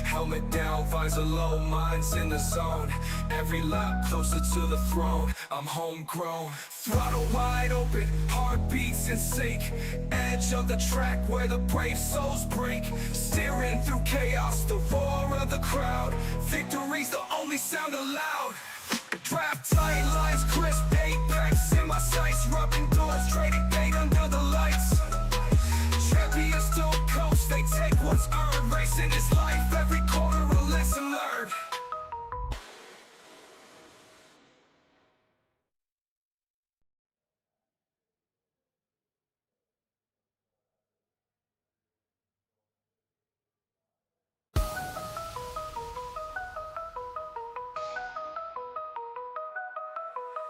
Helmet down, visor low, minds in the zone. Every lap closer to the throne, I'm homegrown. Throttle wide open, heartbeats in sync. Edge of the track where the brave souls break. Steering through chaos, the roar of the crowd. Victory's the only sound allowed. Draft tight lines, crisp apex in my sights. Rubbing doors, trading paint under the lights. Champions don't coast, they take what's earned. Racing is life, every corner a lesson learned.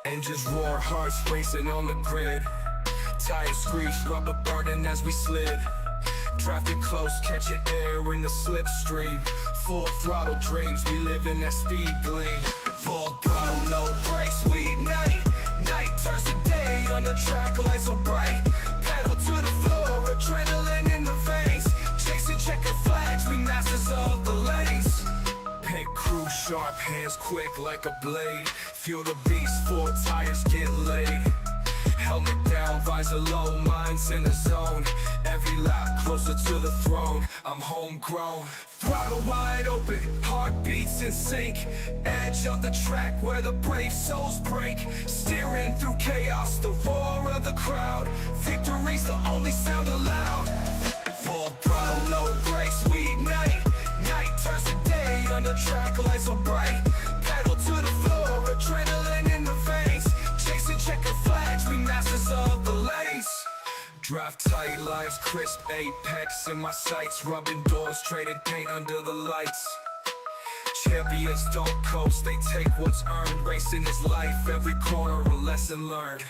Engines roar, hearts racing on the grid. Tires screech, rubber burning as we slid. Traffic close, catching air in the slipstream. Full throttle dreams, we live in that speed gleam. Full throttle, no brakes, we ignite. Night turns to day on the track, lights so bright. Pedal to the floor, adrenaline in the veins. Chasing checker flags, we masters of the lanes. Pit crew sharp, hands quick like a blade. Feel the beast, four tires get laid. Helmet down, visor low, minds in the zone. Every lap closer to the throne, I'm homegrown. Throttle wide open, heartbeats in sync. Edge of the track where the brave souls break. Steering through chaos, the roar of the crowd. Victory's the only sound allowed. Full throttle, no brakes, we ignite. Night turns to day on the track, lights so bright. Pedal to the floor, adrenaline in the veins. Chasing checker flags, we masters of the lanes. Drive tight lines, crisp apex in my sights. Rubbing doors, trading paint under the lights. Champions don't coast, they take what's earned. Racing is life, every corner a lesson learned.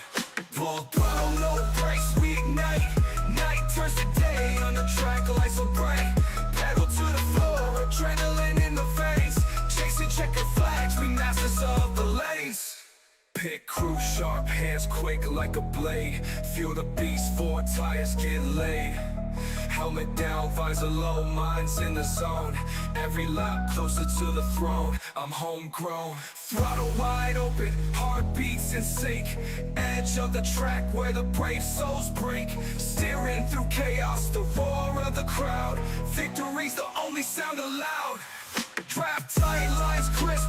Full throttle, no brakes, we ignite. Night turns to day on the track, lights so bright. Pedal to the floor, adrenaline in the veins. Chasing checker flags, we masters of the lanes. Pit crew sharp, hands quick like a blade. Feel the beast, four tires get laid. Helmet down, visor low, mind's in the zone. Every lap closer to the throne, I'm homegrown. Throttle wide open, heartbeats in sync. Edge of the track where the brave souls break. Steering through chaos, the roar of the crowd. Victory's the only sound allowed. Draft tight, lines crisp,